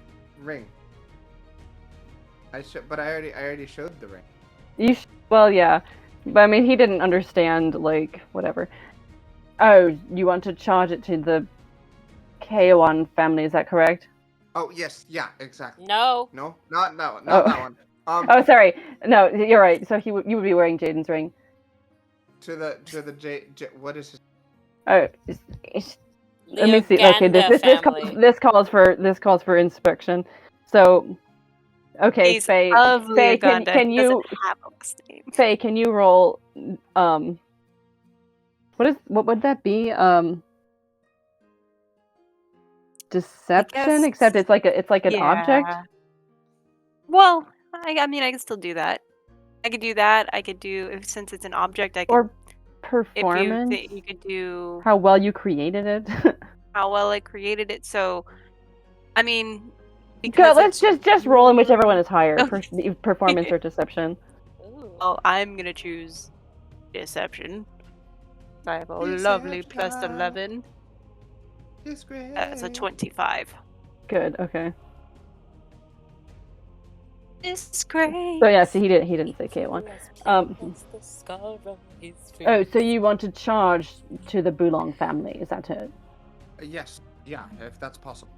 But I already showed the ring. Well, yeah, but I mean, he didn't understand like whatever. Oh, you want to charge it to the Cayawan family? Is that correct? Oh yes, yeah, exactly. No. No, not that one. Oh, sorry. No, you're right. So you would be wearing Jaden's ring. To the what is his? Oh, let me see. Okay, this calls for inspection. So, okay, He's Faye, of Faye, Uganda. can He you doesn't have a last name. Faye, can you roll? What would that be? Deception. guess- Except it's like an object. Well, I mean, I can still do that. I could do that. I could do since it's an object. I could. Or performance. If you could do how well you created it. how well I created it. So, I mean, Go, because let's just roll in whichever one is higher, Okay. performance or deception. Ooh. well, I'm gonna choose deception. I have a lovely plus Deception. 11. Disgrace. That's a 25. Good. Okay. Disgrace. So yeah, so he didn't say K1. Oh, so you want to charge to the Boulong family? Is that it? Yes, yeah, if that's possible.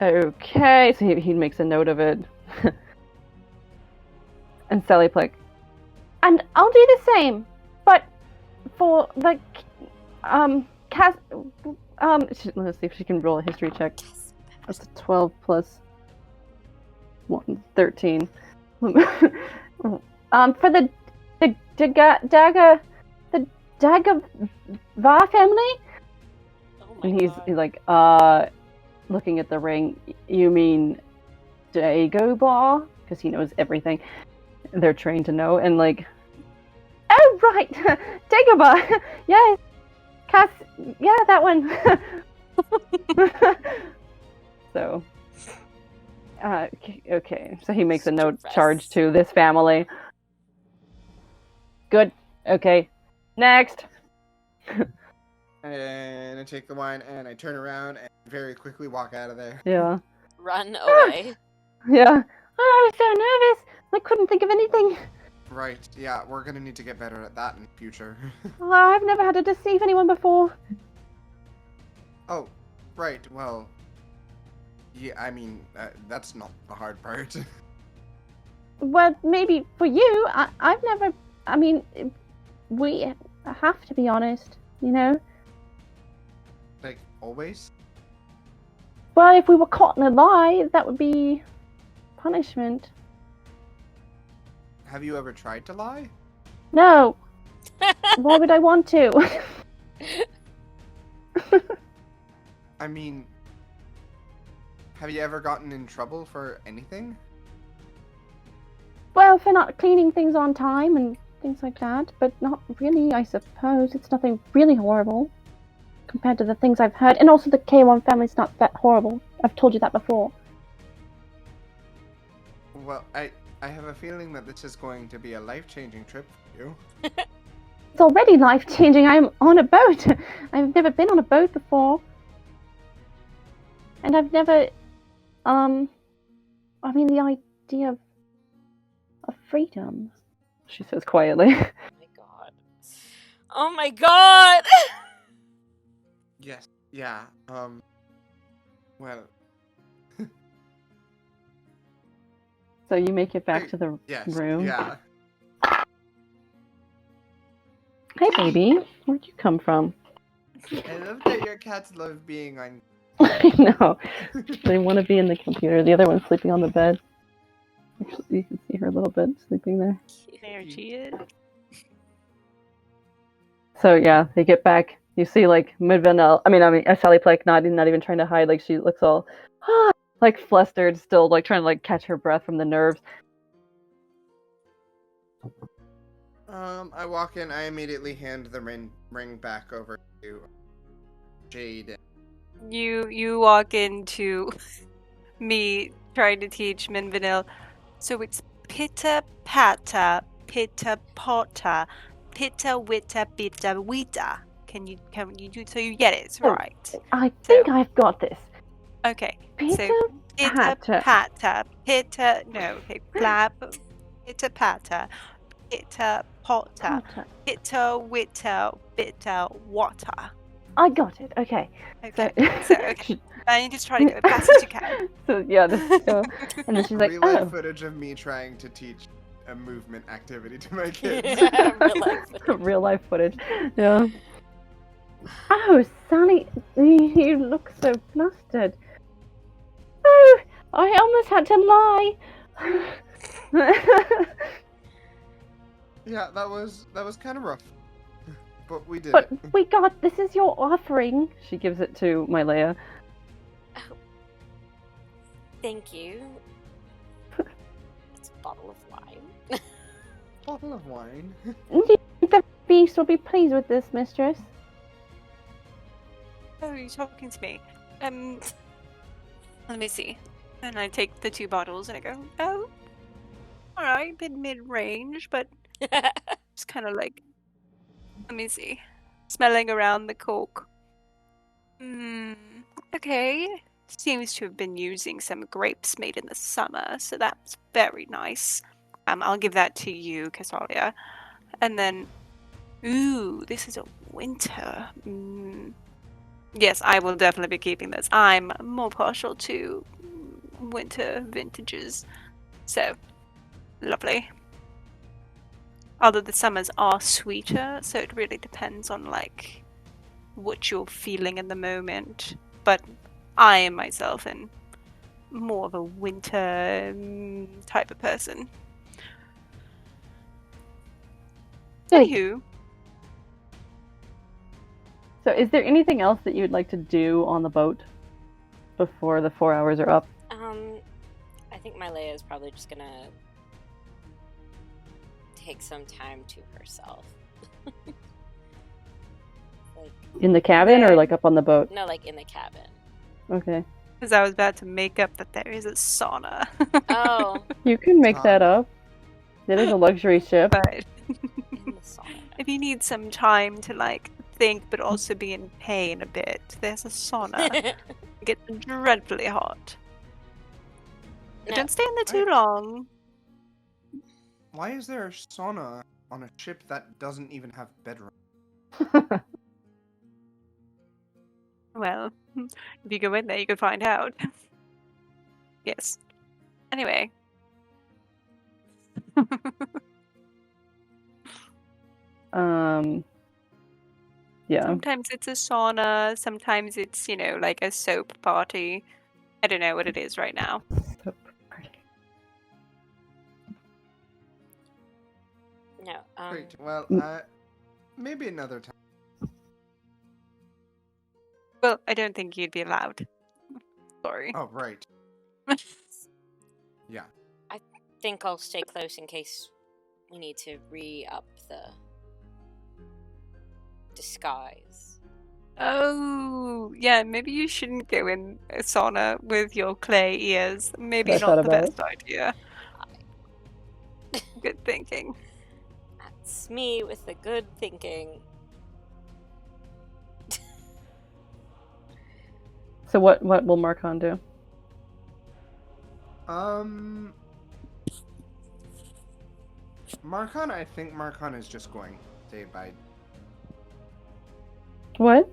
Okay, so he makes a note of it. And Sally Plick. And I'll do the same, but for the let's see if she can roll a history check. That's a 12 plus 1, 13. For the Dagava family. Oh my And he's god. like, looking at the ring. You mean Dagobah? Because he knows everything. They're trained to know, and like, oh right, Dagobah. Yes, Cass. Yeah, that one. So, okay. So he makes a note charge to this family. Good. Okay. Next. And I take the wine and I turn around and very quickly walk out of there. Yeah. Run away. Yeah. Oh, I was so nervous. I couldn't think of anything. Right, yeah, we're gonna need to get better at that in the future. Oh, I've never had to deceive anyone before. Oh, right, well... Yeah, I mean, that's not the hard part. Well, maybe for you. I've never... I mean, we have to be honest, you know? Like, always? Well, if we were caught in a lie, that would be punishment. Have you ever tried to lie? No. Why would I want to? I mean... Have you ever gotten in trouble for anything? Well, for not cleaning things on time and things like that, but not really, I suppose. It's nothing really horrible compared to the things I've heard. And also the Cayawan family's not that horrible. I've told you that before. Well, I have a feeling that this is going to be a life-changing trip for you. It's already life-changing. I'm on a boat. I've never been on a boat before. And I've never, I mean, the idea of freedom, she says quietly. Oh my god. Oh my god! Yes, yeah, well... So you make it back to the Yes, room. yeah. Hey, baby. Where'd you come from? I love that your cats love being on... I know. They want to be in the computer. The other one's sleeping on the bed. Actually, you can see her a little bit sleeping there. There she is. So yeah, they get back. You see, like Midvanel. I mean, Sally Plake not even trying to hide. Like she looks all, like flustered, still like trying to like catch her breath from the nerves. I walk in. I immediately hand the ring back over to Jade. You walk into me trying to teach Minvanil. So it's pitta patta, pitta potta, pitta witta bitta wita. Can you do so you get it right? I think I've got this. Okay. Pitta So pitta patta. patta, pitta no, okay, clap, pitta patta, pitta potta, pitta witta bitta wata. I got it. Okay. Okay. So okay. I need to try to go as fast as you can. So yeah, and then she's like, Real life oh. footage of me trying to teach a movement activity to my kids. Real life footage. Real life footage. Yeah. Oh, Sally, you look so flustered. Oh, I almost had to lie. Yeah, that was kind of rough, but we did But it. we got this is your offering. She gives it to Mylea. Thank you. It's a bottle of wine. Bottle of wine. Do you think the beast will be pleased with this, mistress? Oh, you're talking to me. Let me see. And I take the 2 bottles and I go, oh, alright, bit mid-range, but it's kind of like, let me see. Smelling around the cork. Okay. Seems to have been using some grapes made in the summer, so that's very nice. I'll give that to you, Casalia. And then, ooh, this is a winter. Yes, I will definitely be keeping this. I'm more partial to winter vintages. So, lovely. Although the summers are sweeter, so it really depends on like what you're feeling in the moment. But I myself am more of a winter type of person. Good. Anywho, So, is there anything else that you'd like to do on the boat before the 4 hours are up? I think my Leia is probably just gonna take some time to herself. Like, In the cabin or like up on the boat? no, like in the cabin. Okay. because I was about to make up that there is a sauna. Oh, You can make that up. It is a luxury ship. But in the sauna. if you need some time to like think but also be in pain a bit, there's a sauna. It gets dreadfully hot. No. Don't stay in there too long. Why is there a sauna on a ship that doesn't even have bedroom? Well, if you go in there, you can find out. Yes. Anyway. Yeah. Sometimes it's a sauna, sometimes it's, like a soap party. I don't know what it is right now. No. Great. Well, maybe another time. Well, I don't think you'd be allowed. Sorry. Oh, right. Yeah. I think I'll stay close in case we need to re-up the disguise. Oh, yeah, maybe you shouldn't go in a sauna with your clay ears. Maybe I not thought the about best idea. Good thinking. That's me with the good thinking. So what will Marcon do? Marcon, I think Marcon is just going to stay by. What?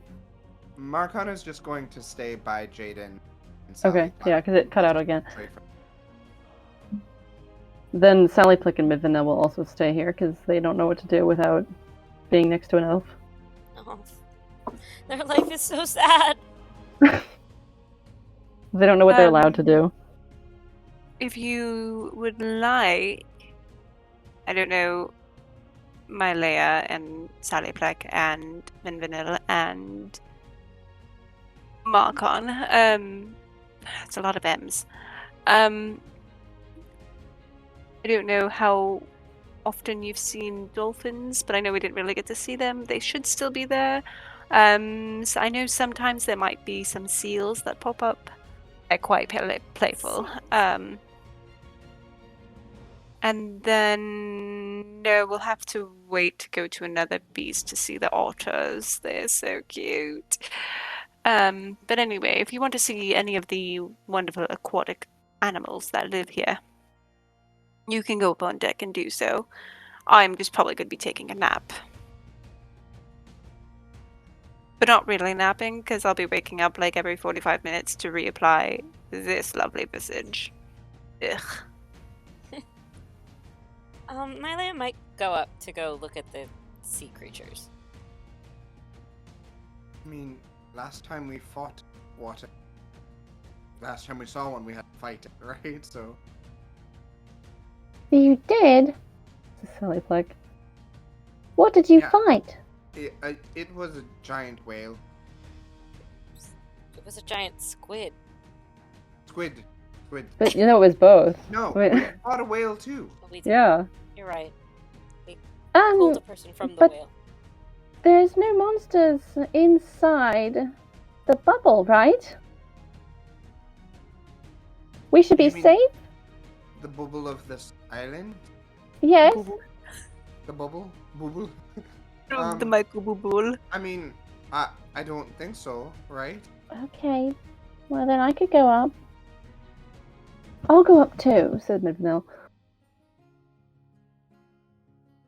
Marcon is just going to stay by Jaden. And Sally Okay, Platt. yeah, because it cut out again. Straight from- Then Sally Plick and Midvanna will also stay here because they don't know what to do without being next to an elf. Oh, their life is so sad. They don't know what they're allowed to do. If you would like, I don't know, my Leia and Sally Black and Minvanilla and Marcon. It's a lot of M's. I don't know how often you've seen dolphins, but I know we didn't really get to see them. They should still be there. So I know sometimes there might be some seals that pop up. They're quite playful. And then, no, we'll have to wait to go to another beast to see the otters. They're so cute. But anyway, if you want to see any of the wonderful aquatic animals that live here, you can go up on deck and do so. I'm just probably going to be taking a nap. But not really napping, because I'll be waking up like every 45 minutes to reapply this lovely visage. Ugh. My Leia might go up to go look at the sea creatures. I mean, last time we fought water. Last time we saw one, we had to fight it, right? So. You did? Sally Plick. What did you Yeah. fight? It was a giant whale. It was a giant squid. Squid. But it was both. No, Wait. we fought a whale too. Yeah. You're right. Pulled a person from the but- whale. There's no monsters inside the bubble, right? We should be You mean- safe? The bubble of this island? Yes. The bubble? Bubble? The Michael Boobul. I mean, I don't think so, right? Okay. Well, then I could go up. I'll go up too, said Midvanil.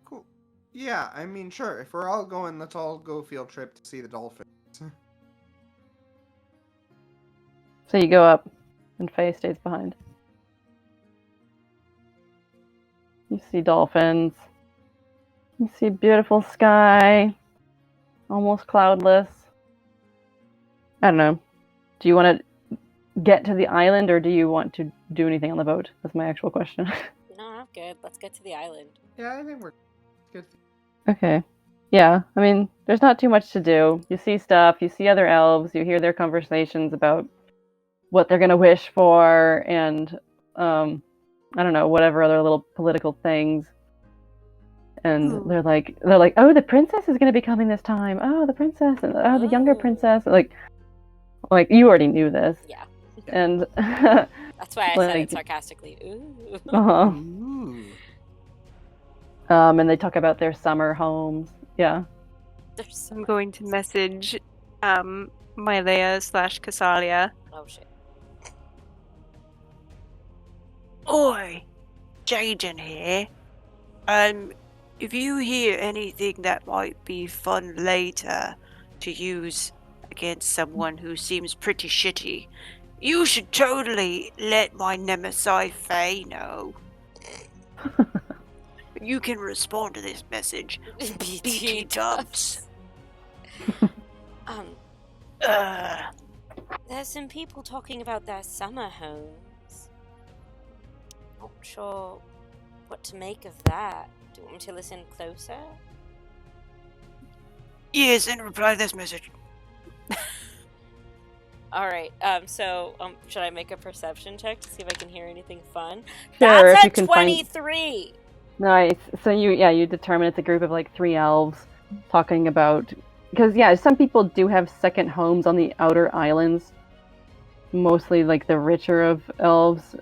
Cool. Yeah, I mean, sure. If we're all going, let's all go field trip to see the dolphins. So you go up, and Faye stays behind. You see dolphins. You see beautiful sky, almost cloudless. I don't know. Do you want to get to the island, or do you want to do anything on the boat? That's my actual question. No, I'm good. Let's get to the island. Yeah, I think we're good. Okay. Yeah, I mean, there's not too much to do. You see stuff, you see other elves, you hear their conversations about what they're gonna wish for, and I don't know, whatever other little political things. And they're like, oh, the princess is gonna be coming this time. Oh, the princess, and oh, the younger princess. Like you already knew this. Yeah. And that's why I said it sarcastically. Ooh. Uh-huh. Ooh. And they talk about their summer homes. Yeah. I'm going to message Mylea/Casalia. Oh shit. Oi, Jaden here. If you hear anything that might be fun later to use against someone who seems pretty shitty, you should totally let my nemesis Faye know. You can respond to this message. BT dubs. There's some people talking about their summer homes. Not sure what to make of that. Do you want me to listen closer? Yes, and reply to this message. Alright, so should I make a perception check to see if I can hear anything fun? Sure, That's if a you can 23! Nice. So you determine it's a group of like 3 elves talking about, because some people do have second homes on the outer islands. Mostly like the richer of elves.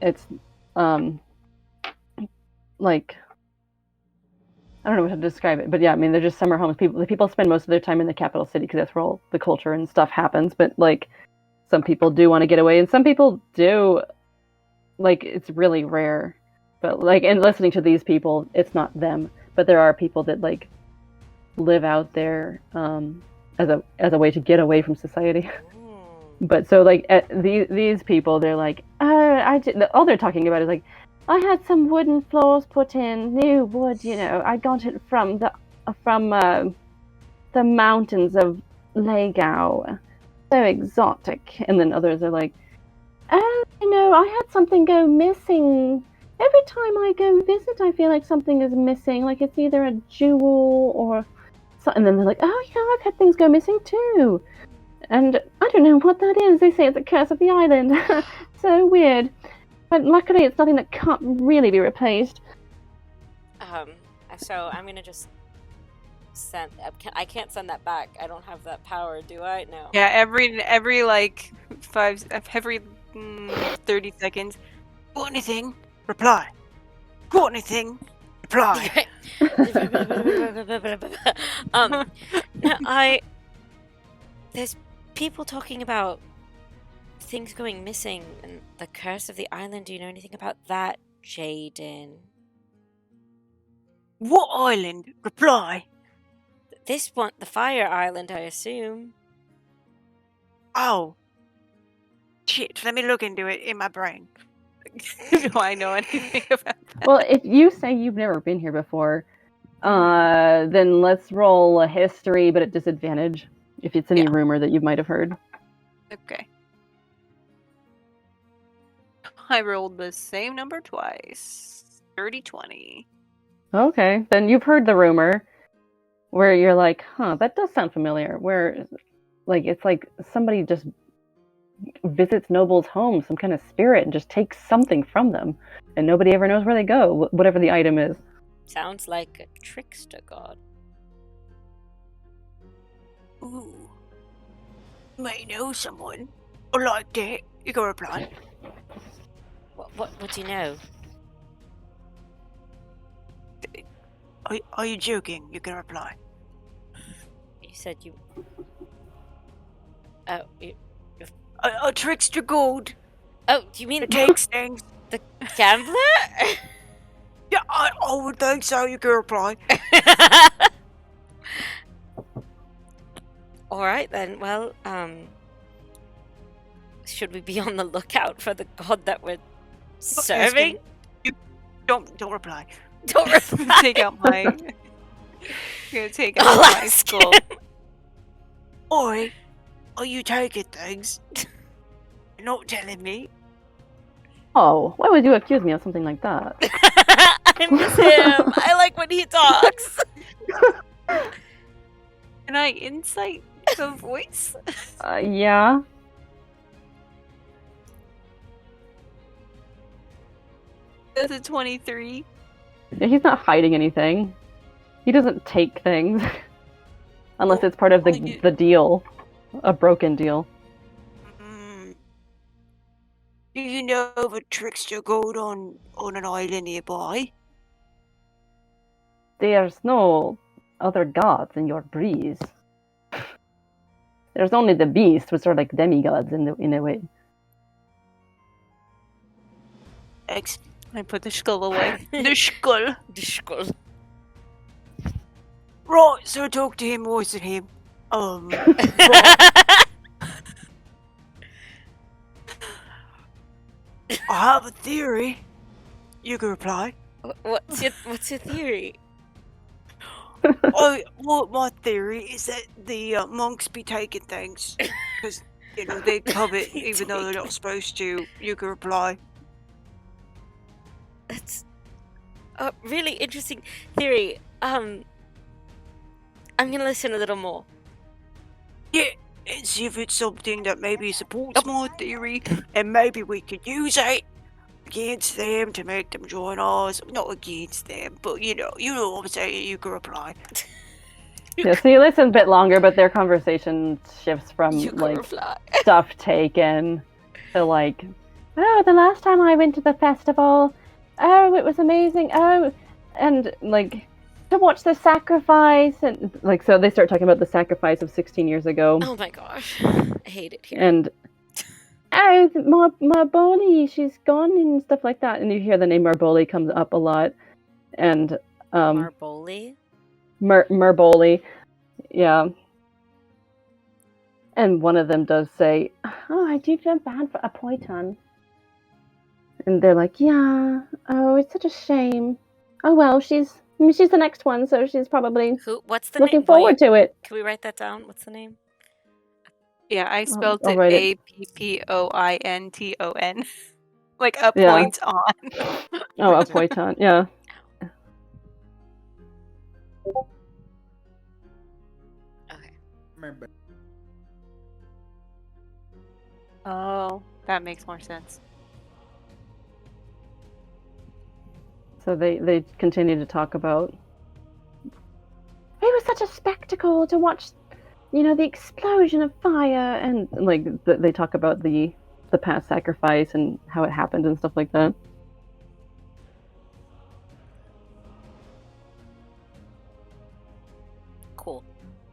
It's like, I don't know how to describe it, but yeah, I mean they're just summer homes. The people spend most of their time in the capital city because that's where all the culture and stuff happens. But like, some people do want to get away, and some people do. Like, it's really rare. But like, and listening to these people, it's not them, but there are people that like live out there as a way to get away from society. But so like these people, they're like, all they're talking about is like, I had some wooden floors put in, new wood, I got it from the mountains of Legao, so exotic. And then others are like, oh, I had something go missing. Every time I go visit, I feel like something is missing. Like it's either a jewel or something. And then they're like, oh yeah, I've had things go missing too. And I don't know what that is. They say it's a curse of the island. So weird. But luckily it's nothing that can't really be replaced. So I'm gonna just send... I can't send that back. I don't have that power, do I? No. Yeah, every like 30 seconds. Got anything? Reply. Got anything? Reply. There's people talking about things going missing and the curse of the island. Do you know anything about that, Jaden? What island? Reply. This one, the Fire Island, I assume. Oh. Shit, let me look into it in my brain. Do I know anything about that? Well, if you say you've never been here before, then let's roll a history, but at disadvantage, if it's any rumor that you might have heard. Okay. I rolled the same number twice. 30-20. Okay, then you've heard the rumor where you're like, huh, that does sound familiar. Where, like, it's like somebody just visits nobles' homes, some kind of spirit, and just takes something from them, and nobody ever knows where they go, whatever the item is. Sounds like a trickster god. Ooh. May know someone. I like that. You can reply. What do you know? Are you joking? You can reply. You said you... A trickster god. Oh, do you mean... It takes things. The gambler? Yeah, I would think so. You can reply. Alright then, well, should we be on the lookout for the god that we're serving? Don't reply. Don't reply. Take out my gonna take out my skull. Oi, are you taking things? You're not telling me. Oh, why would you accuse me of something like that? I miss him. I like when he talks. Can I insight the voice? Yeah. That's a 23. Yeah, he's not hiding anything. He doesn't take things. Unless it's part of the deal. A broken deal. Do you know of a trickster gold on an island nearby? There's no other gods in your breeze. There's only the beasts, which are like demigods in a way. X. I put the skull away. The skull. The skull. Right, so talk to him, voice at him. I have a theory. You can reply. What's your theory? My theory is that the monks be taking things because they covet even though they're not supposed to. You can reply. That's a really interesting theory. I'm gonna listen a little more. Yeah, and see if it's something that maybe supports my theory, and maybe we could use it against them to make them join us. Not against them, but you know what I'm saying. You can reply. Yeah, so you listen a bit longer, but their conversation shifts from like stuff taken to like, oh, the last time I went to the festival, oh, it was amazing. Oh, and like to watch the sacrifice and like so they start talking about the sacrifice of 16 years ago. Oh my gosh, I hate it here. And oh, Marboli, she's gone and stuff like that. And you hear the name Marboli comes up a lot. And Marboli? Marboli, yeah. And one of them does say, "Oh, I do feel bad for Apoiton." And they're like, "Yeah. Oh, it's such a shame. Oh well, she's the next one, so she's probably What's the looking name? forward to it." Can we write that down? What's the name? Yeah, I spelled I'll it write it. Appointon. Like a Yeah. point on. Oh, Apoiton, yeah. Okay. Remember. Oh, that makes more sense. So they continue to talk about. It was such a spectacle to watch, the explosion of fire, and like they talk about the past sacrifice and how it happened and stuff like that. Cool.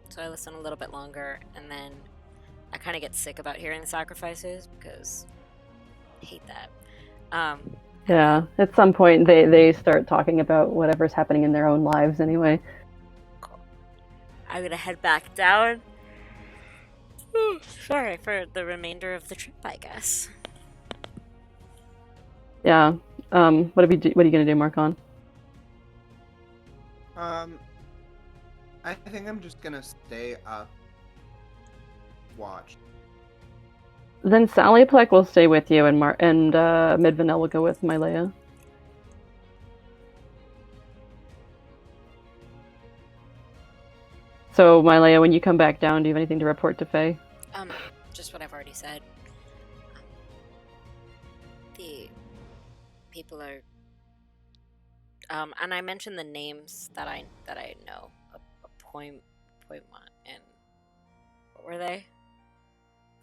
So I listen a little bit longer, and then I kind of get sick about hearing the sacrifices because I hate that. Yeah, at some point they start talking about whatever's happening in their own lives anyway. Cool. I'm gonna head back down. Sorry for the remainder of the trip, I guess. Yeah. What are you gonna do, Marcon? I think I'm just gonna stay up, watch. Then Sally Pleck will stay with you, and Midvanel will go with Mylea. So, Mylea, when you come back down, do you have anything to report to Faye? Just what I've already said. The people are, and I mentioned the names that I know. Appointment, and what were they?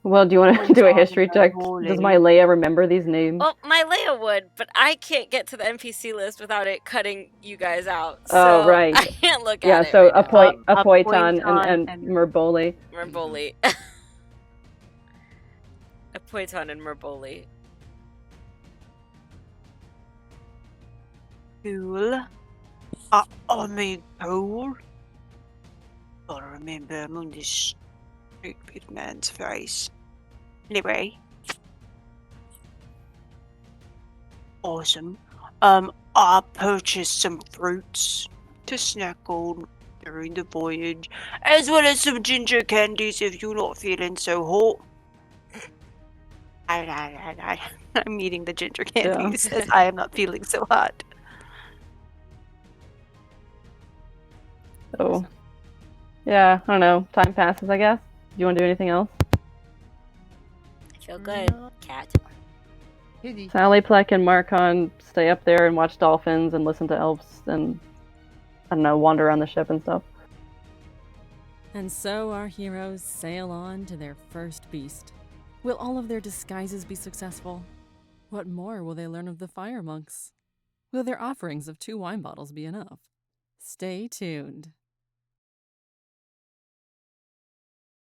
Well, do you want to do a history check? Does Mylea remember these names? Well, Mylea would, but I can't get to the NPC list without it cutting you guys out. So oh, right. I can't look at it. Yeah, so right Apoiton and Merboli. Merboli. Apoiton and Merboli. Cool. I mean, cool. Gotta remember I'm on this stupid man's face. Anyway. Awesome. I purchased some fruits to snack on during the voyage, as well as some ginger candies if you're not feeling so hot. I'm eating the ginger candies as I am not feeling so hot. So, yeah, I don't know. Time passes, I guess. Do you want to do anything else? I feel good, cat. Kitty. Sally, Plek, and Marcon stay up there and watch dolphins and listen to elves and, I don't know, wander around the ship and stuff. And so our heroes sail on to their first beast. Will all of their disguises be successful? What more will they learn of the fire monks? Will their offerings of 2 wine bottles be enough? Stay tuned.